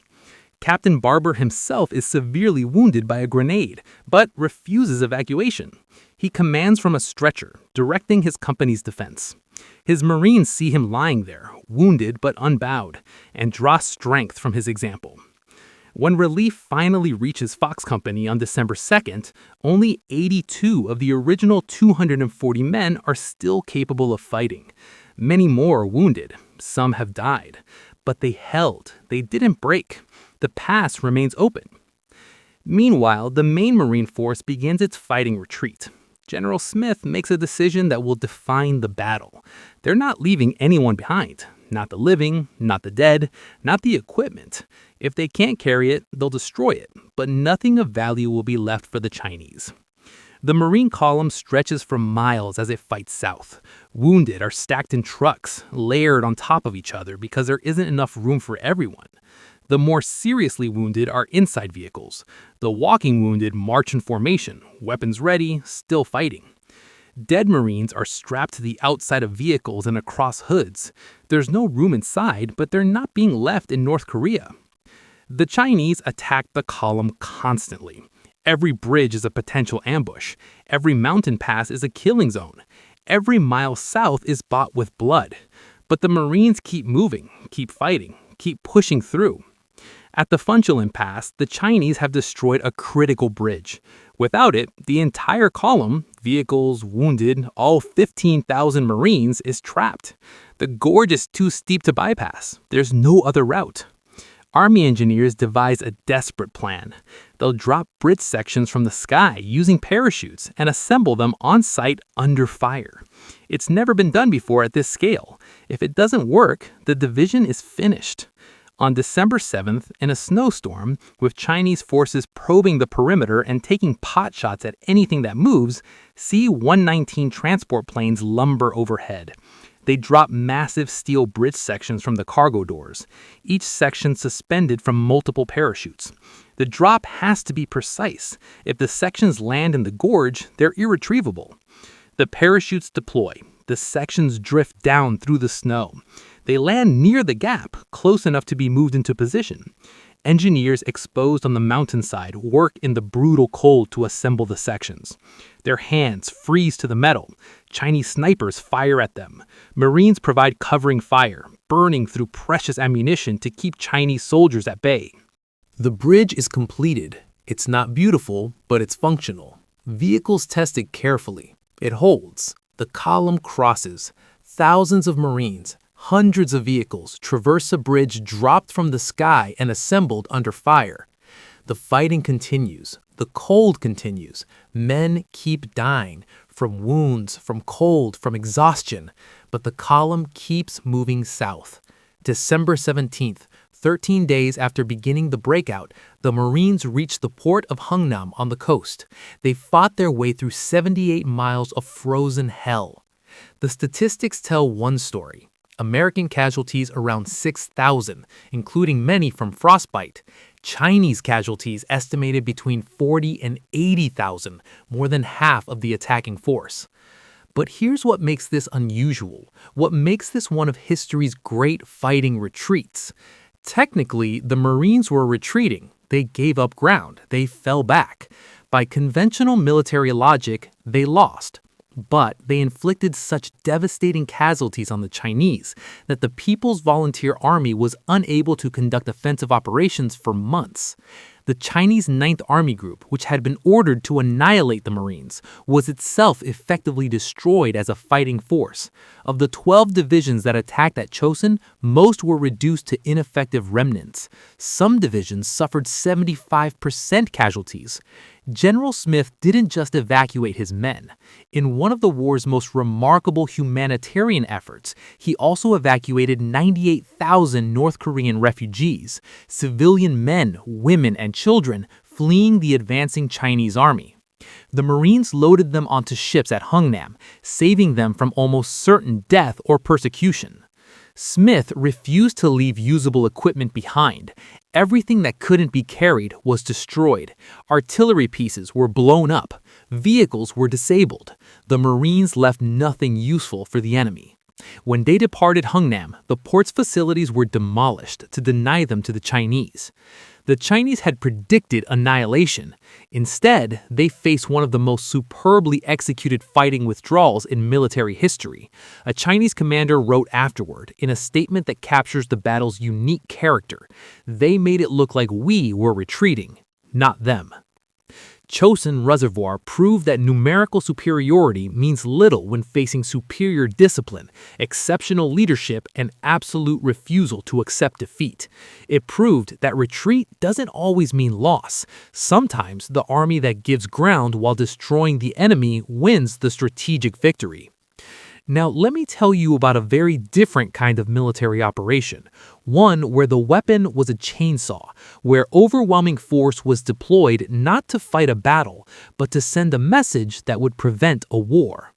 Captain Barber himself is severely wounded by a grenade, but refuses evacuation. He commands from a stretcher, directing his company's defense. His Marines see him lying there, wounded but unbowed, and draw strength from his example. When relief finally reaches Fox Company on December 2nd, only 82 of the original 240 men are still capable of fighting. Many more are wounded. Some have died. But they held. They didn't break. The pass remains open. Meanwhile, the main Marine force begins its fighting retreat. General Smith makes a decision that will define the battle. They're not leaving anyone behind. Not the living, not the dead, not the equipment. If they can't carry it, they'll destroy it, but nothing of value will be left for the Chinese. The Marine column stretches for miles as it fights south. Wounded are stacked in trucks, layered on top of each other because there isn't enough room for everyone. The more seriously wounded are inside vehicles. The walking wounded march in formation, weapons ready, still fighting. Dead Marines are strapped to the outside of vehicles and across hoods. There's no room inside, but they're not being left in North Korea. The Chinese attack the column constantly. Every bridge is a potential ambush. Every mountain pass is a killing zone. Every mile south is bought with blood. But the Marines keep moving, keep fighting, keep pushing through. At the Funchal Pass, the Chinese have destroyed a critical bridge. Without it, the entire column, vehicles, wounded, all 15,000 Marines, is trapped. The gorge is too steep to bypass. There's no other route. Army engineers devise a desperate plan. They'll drop bridge sections from the sky using parachutes and assemble them on site under fire. It's never been done before at this scale. If it doesn't work, the division is finished. On December 7th, in a snowstorm, with Chinese forces probing the perimeter and taking pot shots at anything that moves, C-119 transport planes lumber overhead. They drop massive steel bridge sections from the cargo doors, each section suspended from multiple parachutes. The drop has to be precise. If the sections land in the gorge, they're irretrievable. The parachutes deploy. The sections drift down through the snow. They land near the gap, close enough to be moved into position. Engineers exposed on the mountainside work in the brutal cold to assemble the sections. Their hands freeze to the metal. Chinese snipers fire at them. Marines provide covering fire, burning through precious ammunition to keep Chinese soldiers at bay. The bridge is completed. It's not beautiful, but it's functional. Vehicles tested carefully. It holds. The column crosses. Thousands of Marines, hundreds of vehicles traverse a bridge dropped from the sky and assembled under fire. The fighting continues. The cold continues. Men keep dying from wounds, from cold, from exhaustion. But the column keeps moving south. December 17th, 13 days after beginning the breakout, the Marines reached the port of Hungnam on the coast. They fought their way through 78 miles of frozen hell. The statistics tell one story. American casualties around 6,000, including many from frostbite. Chinese casualties estimated between 40 and 80,000, more than half of the attacking force. But here's what makes this unusual, what makes this one of history's great fighting retreats. Technically, the Marines were retreating. They gave up ground. They fell back. By conventional military logic, they lost. But they inflicted such devastating casualties on the Chinese that the People's Volunteer Army was unable to conduct offensive operations for months. The Chinese 9th Army Group, which had been ordered to annihilate the Marines, was itself effectively destroyed as a fighting force. Of the 12 divisions that attacked at Chosin, most were reduced to ineffective remnants. Some divisions suffered 75% casualties. General Smith didn't just evacuate his men. In one of the war's most remarkable humanitarian efforts, he also evacuated 98,000 North Korean refugees, civilian men, women, and children fleeing the advancing Chinese army. The Marines loaded them onto ships at Hungnam, saving them from almost certain death or persecution. Smith refused to leave usable equipment behind. Everything that couldn't be carried was destroyed. Artillery pieces were blown up. Vehicles were disabled. The Marines left nothing useful for the enemy. When they departed Hungnam, the port's facilities were demolished to deny them to the Chinese. The Chinese had predicted annihilation. Instead, they faced one of the most superbly executed fighting withdrawals in military history. A Chinese commander wrote afterward, in a statement that captures the battle's unique character, "They made it look like we were retreating, not them." Chosin Reservoir proved that numerical superiority means little when facing superior discipline, exceptional leadership, and absolute refusal to accept defeat. It proved that retreat doesn't always mean loss. Sometimes the army that gives ground while destroying the enemy wins the strategic victory. Now, let me tell you about a very different kind of military operation, one where the weapon was a chainsaw, where overwhelming force was deployed not to fight a battle, but to send a message that would prevent a war.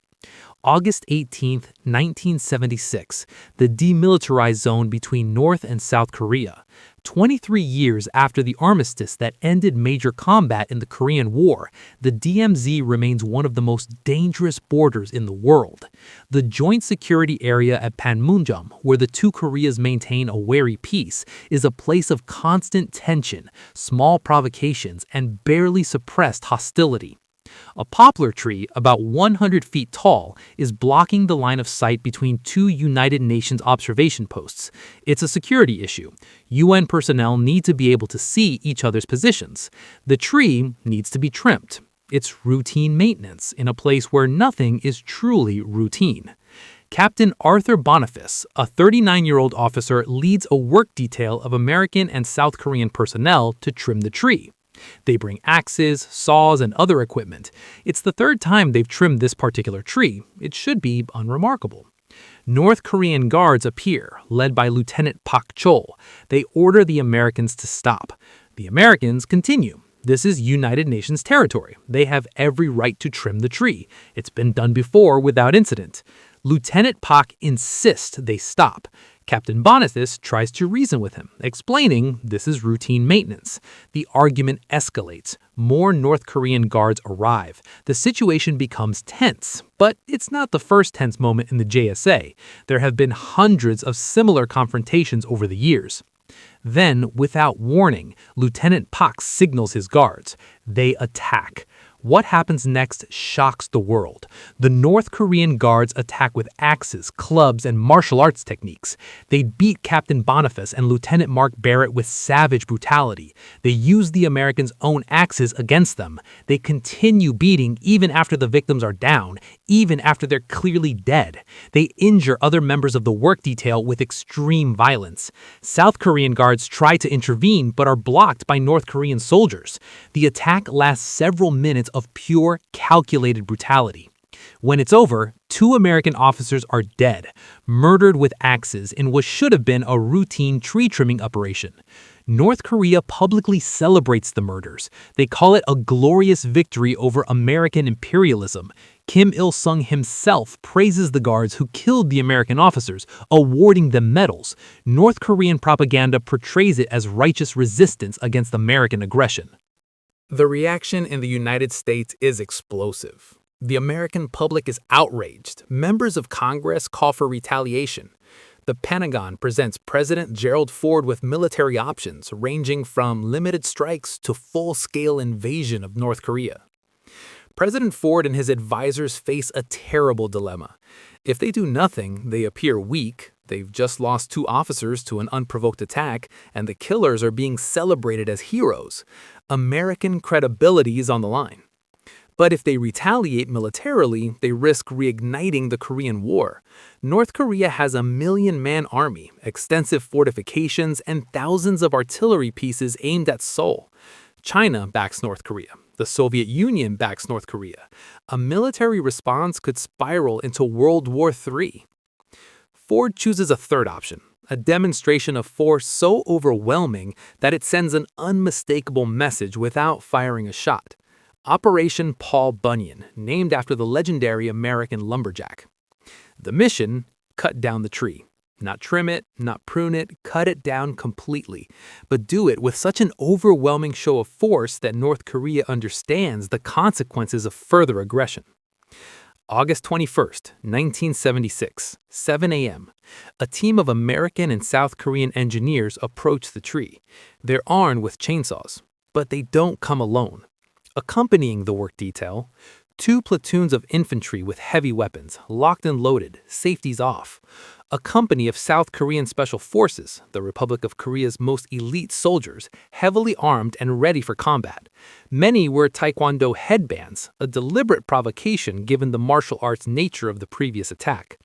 August 18, 1976, the demilitarized zone between North and South Korea. 23 years after the armistice that ended major combat in the Korean War, the DMZ remains one of the most dangerous borders in the world. The joint security area at Panmunjom, where the two Koreas maintain a wary peace, is a place of constant tension, small provocations, and barely suppressed hostility. A poplar tree, about 100 feet tall, is blocking the line of sight between two United Nations observation posts. It's a security issue. UN personnel need to be able to see each other's positions. The tree needs to be trimmed. It's routine maintenance in a place where nothing is truly routine. Captain Arthur Boniface, a 39-year-old officer, leads a work detail of American and South Korean personnel to trim the tree. They bring axes, saws, and other equipment. It's the third time they've trimmed this particular tree. It should be unremarkable. North Korean guards appear, led by Lieutenant Pak Chol. They order the Americans to stop. The Americans continue. This is United Nations territory. They have every right to trim the tree. It's been done before without incident. Lieutenant Pak insists they stop. Captain Boniface tries to reason with him, explaining this is routine maintenance. The argument escalates. More North Korean guards arrive. The situation becomes tense, but it's not the first tense moment in the JSA. There have been hundreds of similar confrontations over the years. Then, without warning, Lieutenant Pak signals his guards. They attack. What happens next shocks the world. The North Korean guards attack with axes, clubs, and martial arts techniques. They beat Captain Boniface and Lieutenant Mark Barrett with savage brutality. They use the Americans' own axes against them. They continue beating even after the victims are down, even after they're clearly dead. They injure other members of the work detail with extreme violence. South Korean guards try to intervene but are blocked by North Korean soldiers. The attack lasts several minutes of pure, calculated brutality. When it's over, 2 American officers are dead, murdered with axes in what should have been a routine tree trimming operation. North Korea publicly celebrates the murders. They call it a glorious victory over American imperialism. Kim Il-sung himself praises the guards who killed the American officers, awarding them medals. North Korean propaganda portrays it as righteous resistance against American aggression. The reaction in the United States is explosive. The American public is outraged. Members of Congress call for retaliation. The Pentagon presents President Gerald Ford with military options ranging from limited strikes to full-scale invasion of North Korea. President Ford and his advisors face a terrible dilemma. If they do nothing, they appear weak. They've just lost 2 officers to an unprovoked attack, and the killers are being celebrated as heroes. American credibility is on the line. But if they retaliate militarily, they risk reigniting the Korean War. North Korea has a 1 million-man army, extensive fortifications, and thousands of artillery pieces aimed at Seoul. China backs North Korea. The Soviet Union backs North Korea. A military response could spiral into World War III. Ford chooses a third option, a demonstration of force so overwhelming that it sends an unmistakable message without firing a shot. Operation Paul Bunyan, named after the legendary American lumberjack. The mission: cut down the tree. Not trim it, not prune it, cut it down completely. But do it with such an overwhelming show of force that North Korea understands the consequences of further aggression. August 21st, 1976, 7 a.m. A team of American and South Korean engineers approach the tree. They're armed with chainsaws, but they don't come alone. Accompanying the work detail, 2 platoons of infantry with heavy weapons, locked and loaded, safeties off. A company of South Korean Special Forces, the Republic of Korea's most elite soldiers, heavily armed and ready for combat. Many wear Taekwondo headbands, a deliberate provocation given the martial arts nature of the previous attack.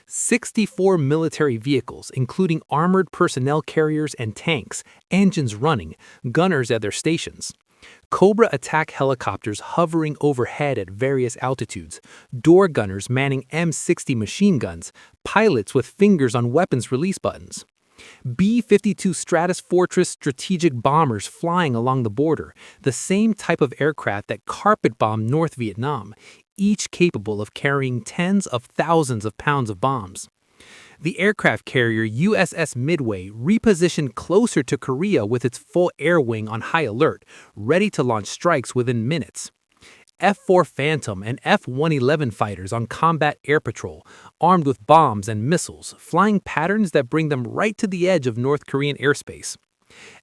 64 military vehicles, including armored personnel carriers and tanks, engines running, gunners at their stations. Cobra attack helicopters hovering overhead at various altitudes, door gunners manning M60 machine guns, pilots with fingers on weapons release buttons. B-52 Stratus Fortress strategic bombers flying along the border, the same type of aircraft that carpet-bombed North Vietnam, each capable of carrying tens of thousands of pounds of bombs. The aircraft carrier USS Midway repositioned closer to Korea with its full air wing on high alert, ready to launch strikes within minutes. F-4 Phantom and F-111 fighters on combat air patrol, armed with bombs and missiles, flying patterns that bring them right to the edge of North Korean airspace.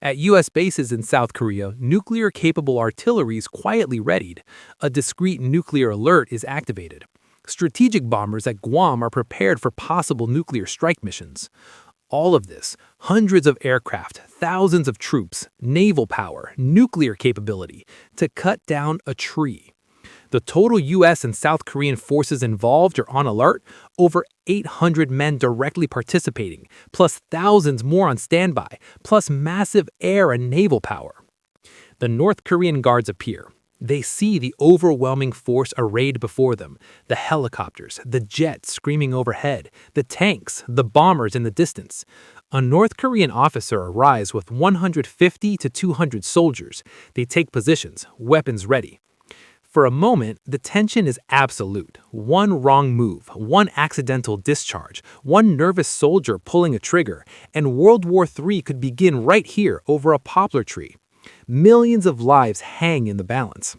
At U.S. bases in South Korea, nuclear-capable artillery is quietly readied. A discreet nuclear alert is activated. Strategic bombers at Guam are prepared for possible nuclear strike missions. All of this, hundreds of aircraft, thousands of troops, naval power, nuclear capability, to cut down a tree. The total U.S. and South Korean forces involved are on alert, over 800 men directly participating, plus thousands more on standby, plus massive air and naval power. The North Korean guards appear. They see the overwhelming force arrayed before them, the helicopters, the jets screaming overhead, the tanks, the bombers in the distance. A North Korean officer arrives with 150 to 200 soldiers. They take positions, weapons ready. For a moment, the tension is absolute. One wrong move, one accidental discharge, one nervous soldier pulling a trigger, and World War III could begin right here over a poplar tree. Millions of lives hang in the balance.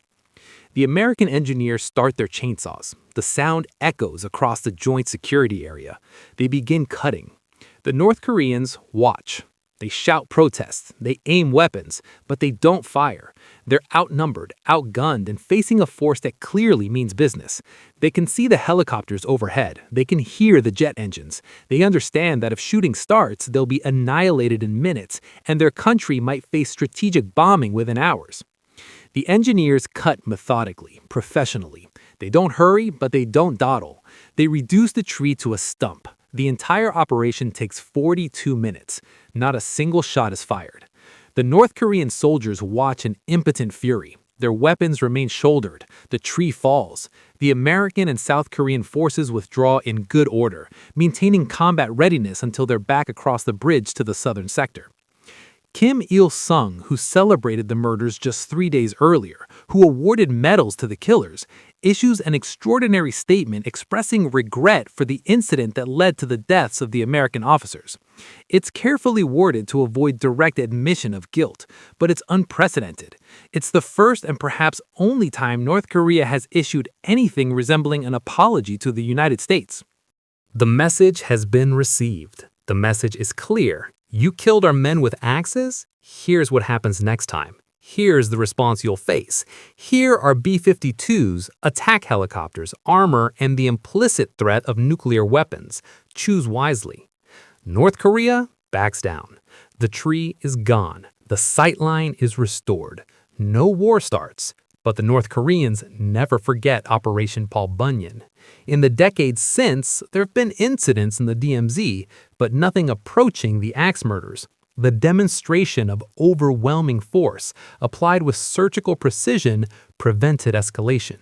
The American engineers start their chainsaws. The sound echoes across the joint security area. They begin cutting. The North Koreans watch. They shout protests, they aim weapons, but they don't fire. They're outnumbered, outgunned, and facing a force that clearly means business. They can see the helicopters overhead. They can hear the jet engines. They understand that if shooting starts, they'll be annihilated in minutes, and their country might face strategic bombing within hours. The engineers cut methodically, professionally. They don't hurry, but they don't dawdle. They reduce the tree to a stump. The entire operation takes 42 minutes. Not a single shot is fired. The North Korean soldiers watch in impotent fury. Their weapons remain shouldered. The tree falls. The American and South Korean forces withdraw in good order, maintaining combat readiness until they're back across the bridge to the southern sector. Kim Il-sung, who celebrated the murders just 3 days earlier, who awarded medals to the killers, issues an extraordinary statement expressing regret for the incident that led to the deaths of the American officers. It's carefully worded to avoid direct admission of guilt, but it's unprecedented. It's the first and perhaps only time North Korea has issued anything resembling an apology to the United States. The message has been received. The message is clear. You killed our men with axes? Here's what happens next time. Here's the response you'll face. Here are B-52s, attack helicopters, armor, and the implicit threat of nuclear weapons. Choose wisely. North Korea backs down. The tree is gone. The sightline is restored. No war starts. But the North Koreans never forget Operation Paul Bunyan. In the decades since, there have been incidents in the DMZ, but nothing approaching the axe murders. The demonstration of overwhelming force, applied with surgical precision, prevented escalation.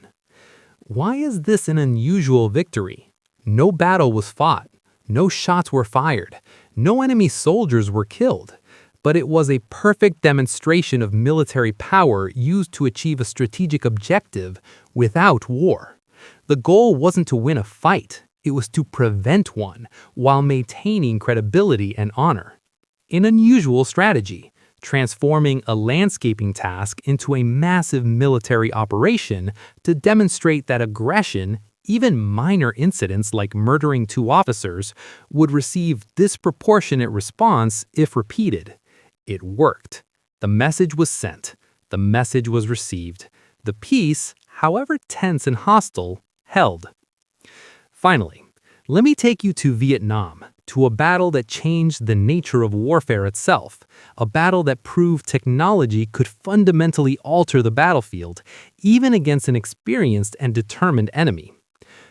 Why is this an unusual victory? No battle was fought. No shots were fired. No enemy soldiers were killed. But it was a perfect demonstration of military power used to achieve a strategic objective without war. The goal wasn't to win a fight, it was to prevent one while maintaining credibility and honor. An unusual strategy, transforming a landscaping task into a massive military operation to demonstrate that aggression, even minor incidents like murdering 2 officers, would receive disproportionate response if repeated. It worked. The message was sent. The message was received. The peace, however tense and hostile, held. Finally, let me take you to Vietnam, to a battle that changed the nature of warfare itself, a battle that proved technology could fundamentally alter the battlefield, even against an experienced and determined enemy.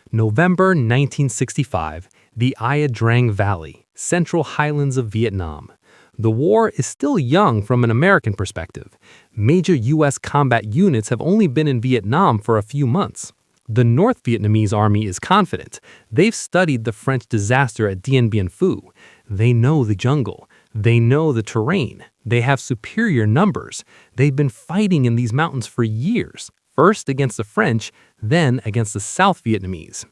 November 1965, the Ia Drang Valley, Central Highlands of Vietnam. The war is still young from an American perspective. Major U.S. combat units have only been in Vietnam for a few months. The North Vietnamese army is confident. They've studied the French disaster at Dien Bien Phu. They know the jungle. They know the terrain. They have superior numbers. They've been fighting in these mountains for years, first against the French, then against the South Vietnamese.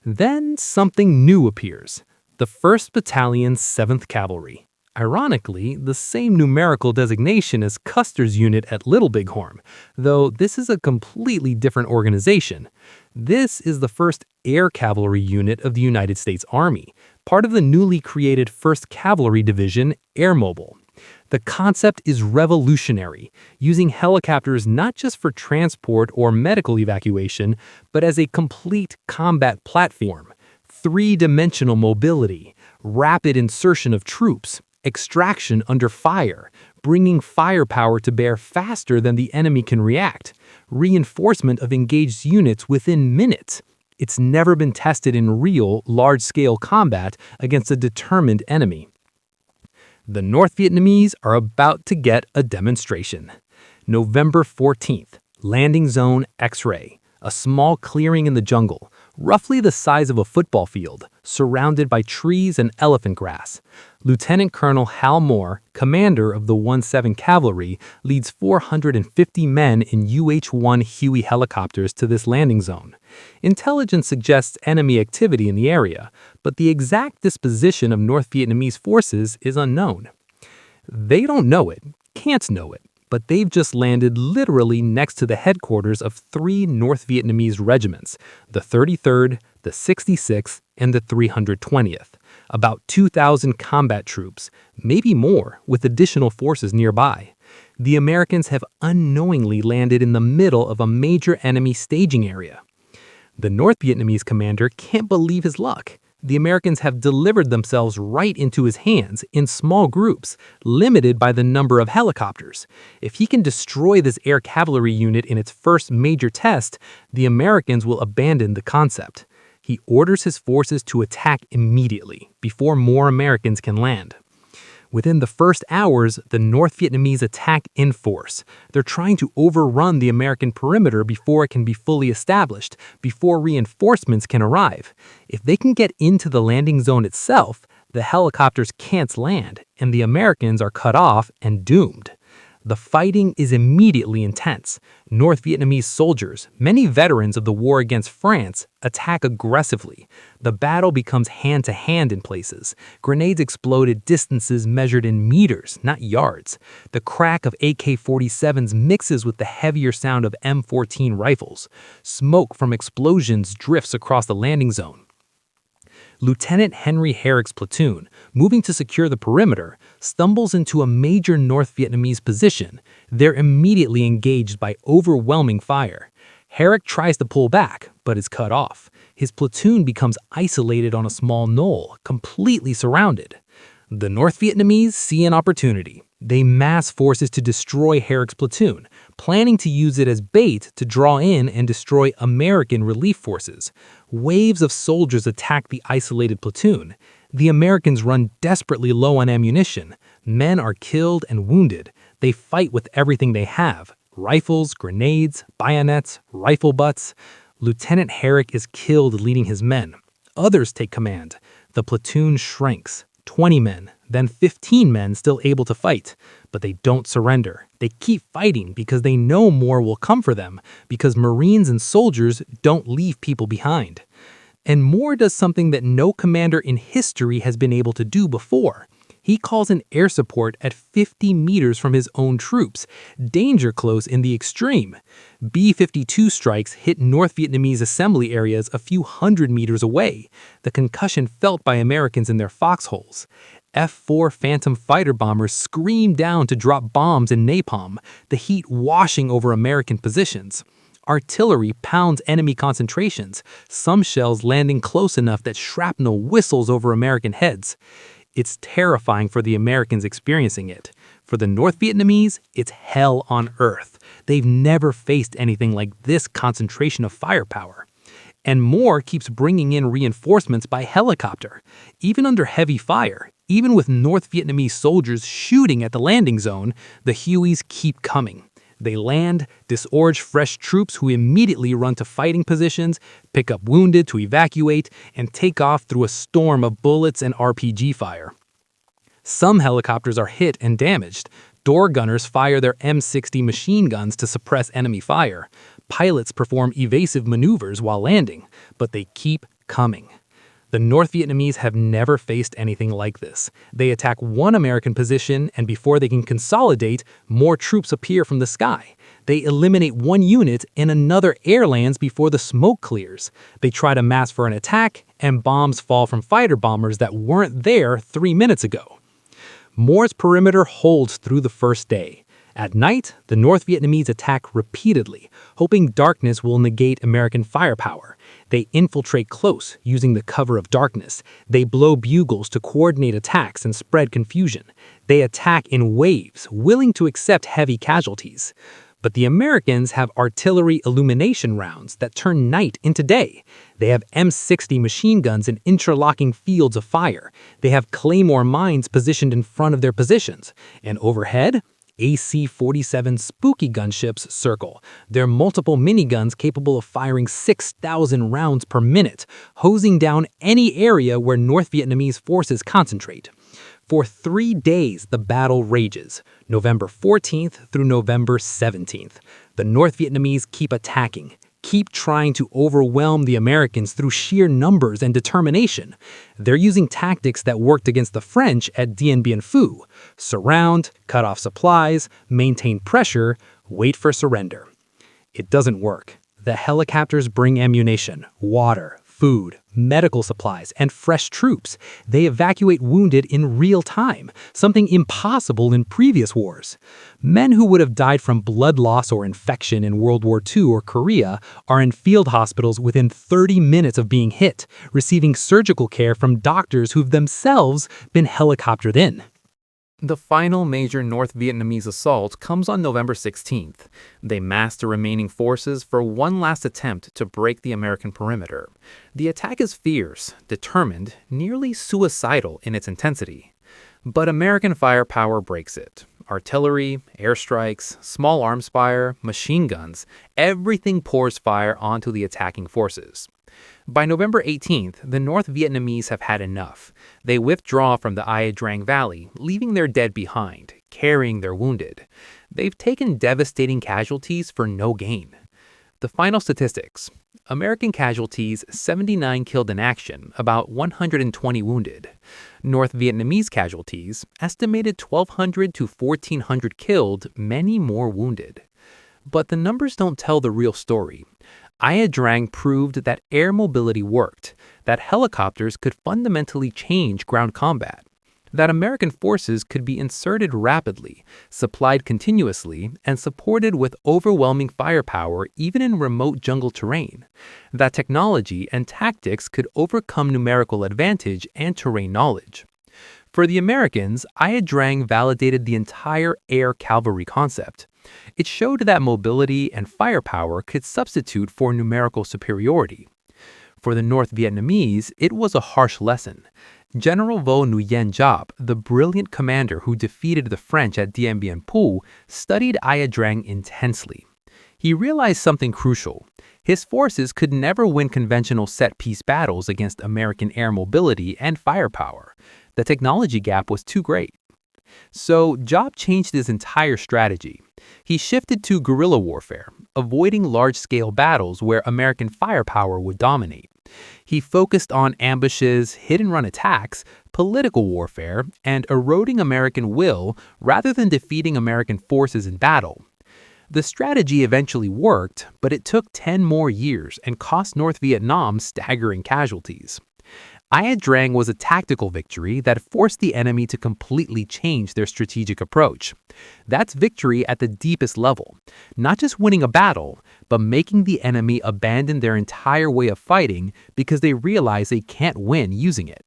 Then something new appears. The 1st Battalion, 7th Cavalry. Ironically, the same numerical designation as Custer's unit at Little Bighorn, though this is a completely different organization. This is the 1st Air Cavalry Unit of the United States Army, part of the newly created 1st Cavalry Division, Air Mobile. The concept is revolutionary, using helicopters not just for transport or medical evacuation, but as a complete combat platform. 3-dimensional mobility, rapid insertion of troops, extraction under fire, bringing firepower to bear faster than the enemy can react, reinforcement of engaged units within minutes. It's never been tested in real, large-scale combat against a determined enemy. The North Vietnamese are about to get a demonstration. November 14th, Landing Zone X-Ray, a small clearing in the jungle, roughly the size of a football field, surrounded by trees and elephant grass. Lieutenant Colonel Hal Moore, commander of the 17th Cavalry, leads 450 men in UH-1 Huey helicopters to this landing zone. Intelligence suggests enemy activity in the area, but the exact disposition of North Vietnamese forces is unknown. They don't know it, can't know it, but they've just landed literally next to the headquarters of 3 North Vietnamese regiments, the 33rd, the 66th, and the 320th. About 2,000 combat troops, maybe more, with additional forces nearby. The Americans have unknowingly landed in the middle of a major enemy staging area. The North Vietnamese commander can't believe his luck. The Americans have delivered themselves right into his hands in small groups, limited by the number of helicopters. If he can destroy this air cavalry unit in its first major test, the Americans will abandon the concept. He orders his forces to attack immediately, before more Americans can land. Within the first hours, the North Vietnamese attack in force. They're trying to overrun the American perimeter before it can be fully established, before reinforcements can arrive. If they can get into the landing zone itself, the helicopters can't land, and the Americans are cut off and doomed. The fighting is immediately intense. North Vietnamese soldiers, many veterans of the war against France, attack aggressively. The battle becomes hand-to-hand in places. Grenades explode at distances measured in meters, not yards. The crack of AK-47s mixes with the heavier sound of M14 rifles. Smoke from explosions drifts across the landing zone. Lieutenant Henry Herrick's platoon, moving to secure the perimeter, stumbles into a major North Vietnamese position. They're immediately engaged by overwhelming fire. Herrick tries to pull back, but is cut off. His platoon becomes isolated on a small knoll, completely surrounded. The North Vietnamese see an opportunity. They mass forces to destroy Herrick's platoon, planning to use it as bait to draw in and destroy American relief forces. Waves of soldiers attack the isolated platoon. The Americans run desperately low on ammunition. Men are killed and wounded. They fight with everything they have: rifles, grenades, bayonets, rifle butts. Lieutenant Herrick is killed leading his men. Others take command. The platoon shrinks. 20 men, then 15 men still able to fight. But they don't surrender. They keep fighting because they know more will come for them, because Marines and soldiers don't leave people behind. And Moore does something that no commander in history has been able to do before. He calls in air support at 50 meters from his own troops, danger close in the extreme. B-52 strikes hit North Vietnamese assembly areas a few hundred meters away, the concussion felt by Americans in their foxholes. F-4 Phantom fighter bombers scream down to drop bombs and napalm, the heat washing over American positions. Artillery pounds enemy concentrations, some shells landing close enough that shrapnel whistles over American heads. It's terrifying for the Americans experiencing it. For the North Vietnamese, it's hell on earth. They've never faced anything like this concentration of firepower. And Moore keeps bringing in reinforcements by helicopter. Even under heavy fire, even with North Vietnamese soldiers shooting at the landing zone, the Hueys keep coming. They land, disgorge fresh troops who immediately run to fighting positions, pick up wounded to evacuate, and take off through a storm of bullets and RPG fire. Some helicopters are hit and damaged. Door gunners fire their M60 machine guns to suppress enemy fire. Pilots perform evasive maneuvers while landing, but they keep coming. The North Vietnamese have never faced anything like this. They attack one American position, and before they can consolidate, more troops appear from the sky. They eliminate one unit, and another air lands before the smoke clears. They try to mass for an attack, and bombs fall from fighter bombers that weren't there 3 minutes ago. Moore's perimeter holds through the first day. At night, the North Vietnamese attack repeatedly, hoping darkness will negate American firepower. They infiltrate close, using the cover of darkness. They blow bugles to coordinate attacks and spread confusion. They attack in waves, willing to accept heavy casualties. But the Americans have artillery illumination rounds that turn night into day. They have M60 machine guns in interlocking fields of fire. They have claymore mines positioned in front of their positions. And overhead, AC-47 spooky gunships circle. They're multiple miniguns capable of firing 6,000 rounds per minute, hosing down any area where North Vietnamese forces concentrate. For 3 days, the battle rages, November 14th through November 17th. The North Vietnamese keep attacking, keep trying to overwhelm the Americans through sheer numbers and determination. They're using tactics that worked against the French at Dien Bien Phu: surround, cut off supplies, maintain pressure, wait for surrender. It doesn't work. The helicopters bring ammunition, water, food, medical supplies, and fresh troops. They evacuate wounded in real time, something impossible in previous wars. Men who would have died from blood loss or infection in World War II or Korea are in field hospitals within 30 minutes of being hit, receiving surgical care from doctors who've themselves been helicoptered in. The final major North Vietnamese assault comes on November 16th. They mass the remaining forces for one last attempt to break the American perimeter. The attack is fierce, determined, nearly suicidal in its intensity. But American firepower breaks it. Artillery, airstrikes, small arms fire, machine guns, everything pours fire onto the attacking forces. By November 18th, the North Vietnamese have had enough. They withdraw from the Ia Drang Valley, leaving their dead behind, carrying their wounded. They've taken devastating casualties for no gain. The final statistics: American casualties 79 killed in action, about 120 wounded. North Vietnamese casualties estimated 1,200 to 1,400 killed, many more wounded. But the numbers don't tell the real story. Ia Drang proved that air mobility worked, that helicopters could fundamentally change ground combat, that American forces could be inserted rapidly, supplied continuously, and supported with overwhelming firepower even in remote jungle terrain, that technology and tactics could overcome numerical advantage and terrain knowledge. For the Americans, Ia Drang validated the entire air cavalry concept. It showed that mobility and firepower could substitute for numerical superiority. For the North Vietnamese, it was a harsh lesson. General Vo Nguyen Giap, the brilliant commander who defeated the French at Dien Bien Phu, studied Ia Drang intensely. He realized something crucial. His forces could never win conventional set-piece battles against American air mobility and firepower. The technology gap was too great. So Giap changed his entire strategy. He shifted to guerrilla warfare, avoiding large-scale battles where American firepower would dominate. He focused on ambushes, hit-and-run attacks, political warfare, and eroding American will rather than defeating American forces in battle. The strategy eventually worked, but it took 10 more years and cost North Vietnam staggering casualties. Ia Drang was a tactical victory that forced the enemy to completely change their strategic approach. That's victory at the deepest level, not just winning a battle, but making the enemy abandon their entire way of fighting because they realize they can't win using it.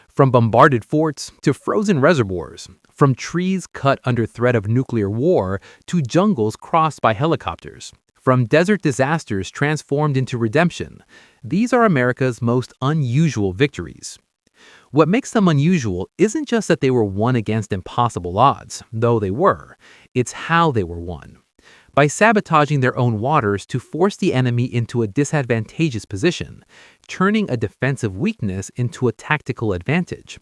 From bombarded forts to frozen reservoirs, from trees cut under threat of nuclear war to jungles crossed by helicopters, from desert disasters transformed into redemption, these are America's most unusual victories. What makes them unusual isn't just that they were won against impossible odds, though they were. It's how they were won. By sabotaging their own waters to force the enemy into a disadvantageous position, turning a defensive weakness into a tactical advantage.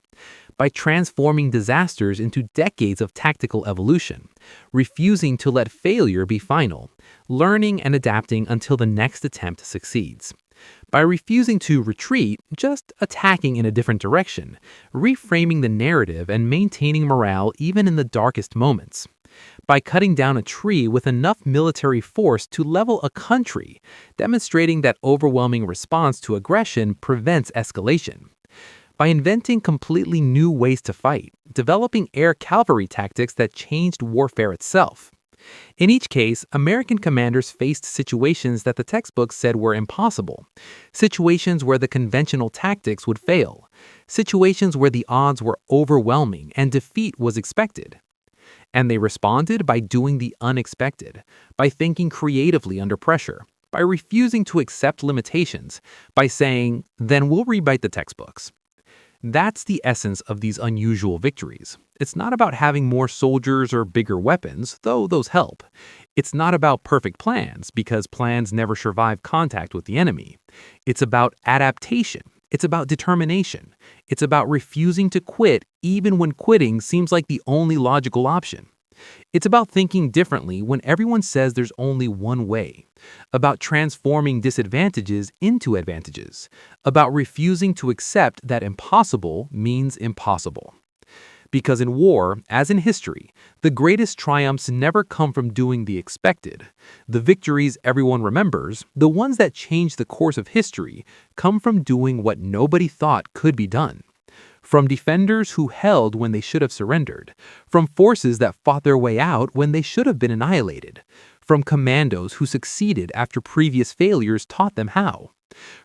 By transforming disasters into decades of tactical evolution, refusing to let failure be final, learning and adapting until the next attempt succeeds. By refusing to retreat, just attacking in a different direction, reframing the narrative and maintaining morale even in the darkest moments. By cutting down a tree with enough military force to level a country, demonstrating that overwhelming response to aggression prevents escalation. By inventing completely new ways to fight, developing air cavalry tactics that changed warfare itself. In each case, American commanders faced situations that the textbooks said were impossible, situations where the conventional tactics would fail, situations where the odds were overwhelming and defeat was expected. And they responded by doing the unexpected, by thinking creatively under pressure, by refusing to accept limitations, by saying, then we'll rewrite the textbooks. That's the essence of these unusual victories. It's not about having more soldiers or bigger weapons, though those help. It's not about perfect plans, because plans never survive contact with the enemy. It's about adaptation, It's about determination. It's about refusing to quit even when quitting seems like the only logical option. It's about thinking differently when everyone says there's only one way, about transforming disadvantages into advantages, about refusing to accept that impossible means impossible. Because in war, as in history, the greatest triumphs never come from doing the expected. The victories everyone remembers, the ones that change the course of history, come from doing what nobody thought could be done. From defenders who held when they should have surrendered, from forces that fought their way out when they should have been annihilated, from commandos who succeeded after previous failures taught them how,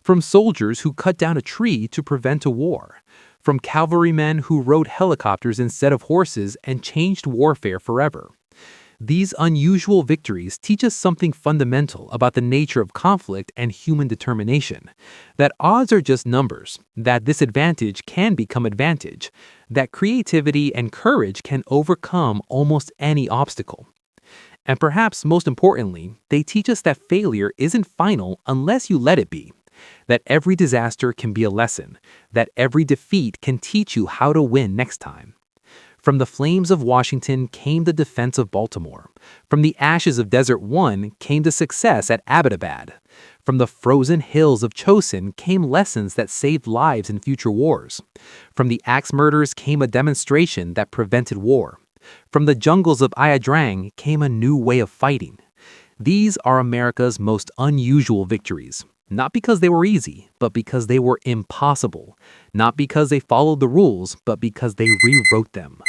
from soldiers who cut down a tree to prevent a war, from cavalrymen who rode helicopters instead of horses and changed warfare forever. These unusual victories teach us something fundamental about the nature of conflict and human determination, that odds are just numbers, that disadvantage can become advantage, that creativity and courage can overcome almost any obstacle. And perhaps most importantly, they teach us that failure isn't final unless you let it be, that every disaster can be a lesson, that every defeat can teach you how to win next time. From the flames of Washington came the defense of Baltimore. From the ashes of Desert One came the success at Abbottabad. From the frozen hills of Chosin came lessons that saved lives in future wars. From the axe murders came a demonstration that prevented war. From the jungles of Ayadrang came a new way of fighting. These are America's most unusual victories. Not because they were easy, but because they were impossible. Not because they followed the rules, but because they rewrote them.